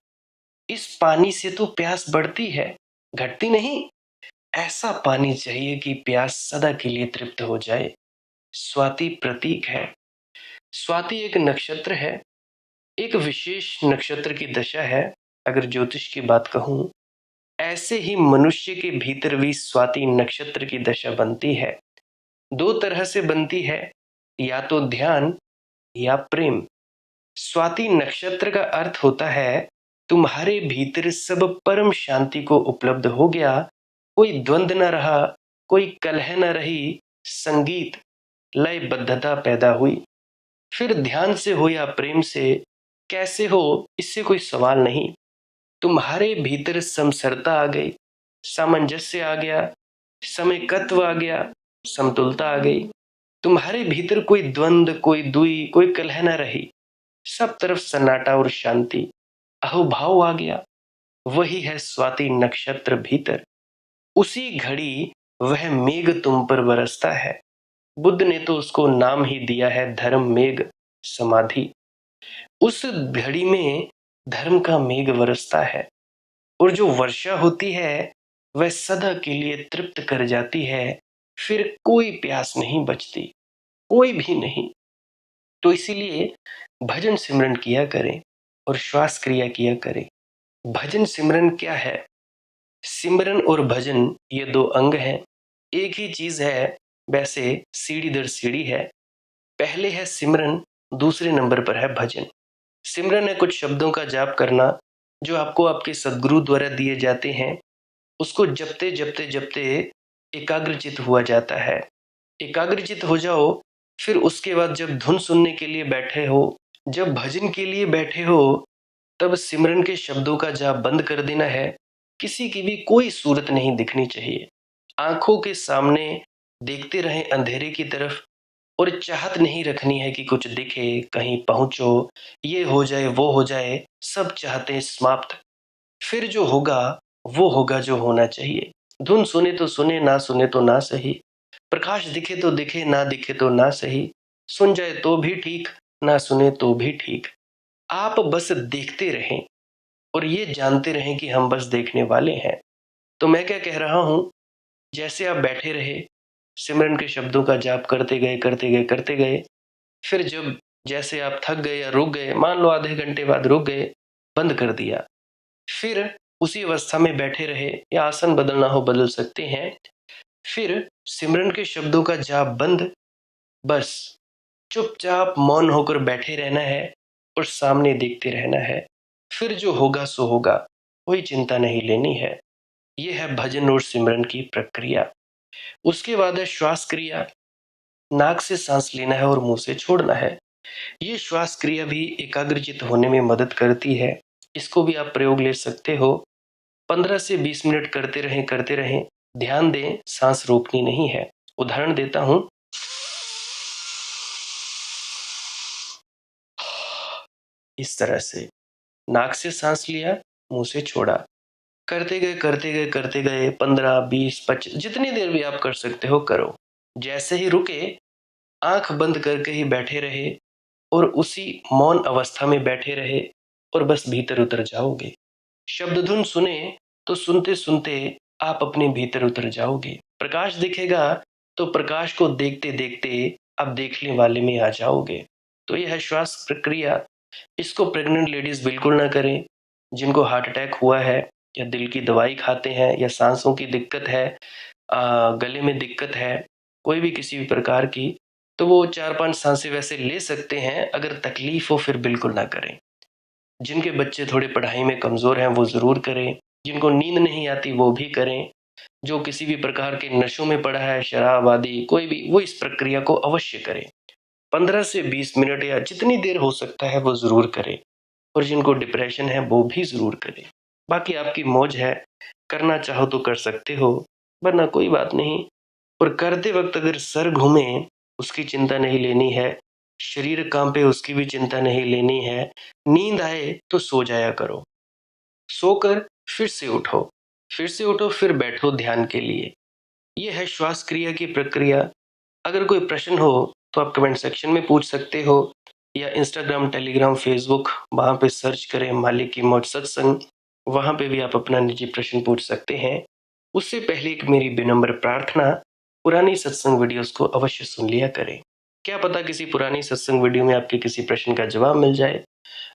इस पानी से तो प्यास बढ़ती है, घटती नहीं। ऐसा पानी चाहिए कि प्यास सदा के लिए तृप्त हो जाए। स्वाति प्रतीक है। स्वाति एक नक्षत्र है, एक विशेष नक्षत्र की दशा है। अगर ज्योतिष की बात कहूं, ऐसे ही मनुष्य के भीतर भी स्वाति नक्षत्र की दशा बनती है। दो तरह से बनती है, या तो ध्यान या प्रेम। स्वाति नक्षत्र का अर्थ होता है, तुम्हारे भीतर सब परम शांति को उपलब्ध हो गया, कोई द्वंद्व न रहा, कोई कलह न रही, संगीत लयबद्धता पैदा हुई। फिर ध्यान से हो या प्रेम से, कैसे हो इससे कोई सवाल नहीं। तुम्हारे भीतर समसरता आ गई, सामंजस्य आ गया, समयकत्व आ गया, समतुलता आ गई। तुम्हारे भीतर कोई द्वंद्व, कोई दुई, कोई कलह न रही। सब तरफ सन्नाटा और शांति, अहोभाव आ गया। वही है स्वाति नक्षत्र भीतर। उसी घड़ी वह मेघ तुम पर बरसता है। बुद्ध ने तो उसको नाम ही दिया है धर्म मेघ समाधि। उस घड़ी में धर्म का मेघ बरसता है, और जो वर्षा होती है वह सदा के लिए तृप्त कर जाती है। फिर कोई प्यास नहीं बचती, कोई भी नहीं। तो इसीलिए भजन सिमरन किया करें और श्वास क्रिया किया करें। भजन सिमरन क्या है? सिमरन और भजन ये दो अंग हैं, एक ही चीज है, वैसे सीढ़ी दर सीढ़ी है। पहले है सिमरन, दूसरे नंबर पर है भजन। सिमरन है कुछ शब्दों का जाप करना जो आपको आपके सदगुरु द्वारा दिए जाते हैं। उसको जपते जपते जपते एकाग्रचित हुआ जाता है। एकाग्रचित हो जाओ, फिर उसके बाद जब धुन सुनने के लिए बैठे हो, जब भजन के लिए बैठे हो, तब सिमरन के शब्दों का जाप बंद कर देना है। किसी की भी कोई सूरत नहीं दिखनी चाहिए। आंखों के सामने देखते रहें अंधेरे की तरफ, और चाहत नहीं रखनी है कि कुछ दिखे, कहीं पहुंचो, ये हो जाए वो हो जाए। सब चाहते समाप्त। फिर जो होगा वो होगा जो होना चाहिए। धुन सुने तो सुने, ना सुने तो ना सही। प्रकाश दिखे तो दिखे, ना दिखे तो ना सही। सुन जाए तो भी ठीक, ना सुने तो भी ठीक। आप बस देखते रहें और ये जानते रहें कि हम बस देखने वाले हैं। तो मैं क्या कह रहा हूं, जैसे आप बैठे रहे, सिमरन के शब्दों का जाप करते गए करते गए करते गए, फिर जब जैसे आप थक गए या रुक गए, मान लो आधे घंटे बाद रुक गए, बंद कर दिया। फिर उसी अवस्था में बैठे रहे, या आसन बदलना हो बदल सकते हैं। फिर सिमरन के शब्दों का जाप बंद, बस चुपचाप मौन होकर बैठे रहना है और सामने देखते रहना है। फिर जो होगा सो होगा, कोई चिंता नहीं लेनी है। यह है भजन और सिमरन की प्रक्रिया। उसके बाद है श्वास क्रिया। नाक से सांस लेना है और मुंह से छोड़ना है। ये श्वास क्रिया भी एकाग्रचित होने में मदद करती है। इसको भी आप प्रयोग ले सकते हो। 15 से 20 मिनट करते रहें। ध्यान दें, सांस रोकनी नहीं है। उदाहरण देता हूं, इस तरह से नाक से सांस लिया, मुंह से छोड़ा, करते गए 15 20 25 जितनी देर भी आप कर सकते हो करो। जैसे ही रुके, आंख बंद करके ही बैठे रहे और उसी मौन अवस्था में बैठे रहे, और बस भीतर उतर जाओगे। शब्द धुन सुने तो सुनते सुनते आप अपने भीतर उतर जाओगे। प्रकाश दिखेगा तो प्रकाश को देखते देखते आप देखने वाले में आ जाओगे। तो यह है श्वास प्रक्रिया। इसको प्रेग्नेंट लेडीज बिल्कुल ना करें। जिनको हार्ट अटैक हुआ है, या दिल की दवाई खाते हैं, या सांसों की दिक्कत है, गले में दिक्कत है, कोई भी किसी भी प्रकार की, तो वो 4-5 सांसें वैसे ले सकते हैं। अगर तकलीफ हो फिर बिल्कुल ना करें। जिनके बच्चे थोड़े पढ़ाई में कमज़ोर हैं वो ज़रूर करें, जिनको नींद नहीं आती वो भी करें, जो किसी भी प्रकार के नशों में पड़ा है, शराब आदि कोई भी, वो इस प्रक्रिया को अवश्य करें। 15 से 20 मिनट या जितनी देर हो सकता है वो ज़रूर करें। और जिनको डिप्रेशन है वो भी ज़रूर करें। बाकी आपकी मौज है, करना चाहो तो कर सकते हो, वरना कोई बात नहीं। और करते वक्त अगर सर घूमे उसकी चिंता नहीं लेनी है, शरीर कांपे उसकी भी चिंता नहीं लेनी है, नींद आए तो सो जाया करो। सोकर फिर से उठो, फिर से उठो, फिर बैठो ध्यान के लिए। ये है श्वास क्रिया की प्रक्रिया। अगर कोई प्रश्न हो तो आप कमेंट सेक्शन में पूछ सकते हो, या इंस्टाग्राम, टेलीग्राम, फेसबुक, वहाँ पे सर्च करें मालिक की मौज सत्संग, वहाँ पे भी आप अपना निजी प्रश्न पूछ सकते हैं। उससे पहले एक मेरी विनम्र प्रार्थना, पुरानी सत्संग वीडियोस को अवश्य सुन लिया करें। क्या पता किसी पुरानी सत्संग वीडियो में आपके किसी प्रश्न का जवाब मिल जाए।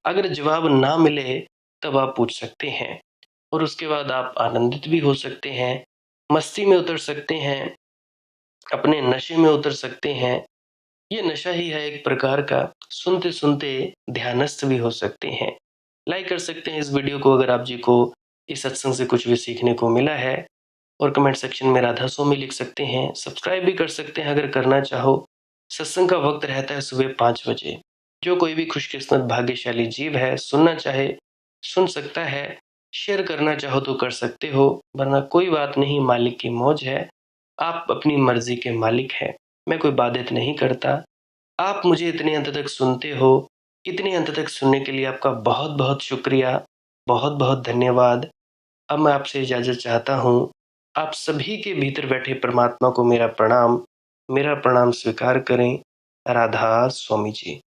अगर जवाब ना मिले तब आप पूछ सकते हैं, और उसके बाद आप आनंदित भी हो सकते हैं, मस्ती में उतर सकते हैं, अपने नशे में उतर सकते हैं। ये नशा ही है एक प्रकार का। सुनते सुनते ध्यानस्थ भी हो सकते हैं। लाइक कर सकते हैं इस वीडियो को अगर आप जी को इस सत्संग से कुछ भी सीखने को मिला है, और कमेंट सेक्शन में राधा स्वामी लिख सकते हैं। सब्सक्राइब भी कर सकते हैं अगर करना चाहो। सत्संग का वक्त रहता है सुबह 5 बजे। जो कोई भी खुशकिस्मत भाग्यशाली जीव है, सुनना चाहे सुन सकता है, शेयर करना चाहो तो कर सकते हो, वरना कोई बात नहीं, मालिक की मौज है। आप अपनी मर्जी के मालिक हैं, मैं कोई बाधित नहीं करता। आप मुझे इतने अंत तक सुनते हो, इतने अंत तक सुनने के लिए आपका बहुत बहुत शुक्रिया, बहुत बहुत धन्यवाद। अब मैं आपसे इजाज़त चाहता हूँ। आप सभी के भीतर बैठे परमात्मा को मेरा प्रणाम स्वीकार करें। राधा स्वामी जी।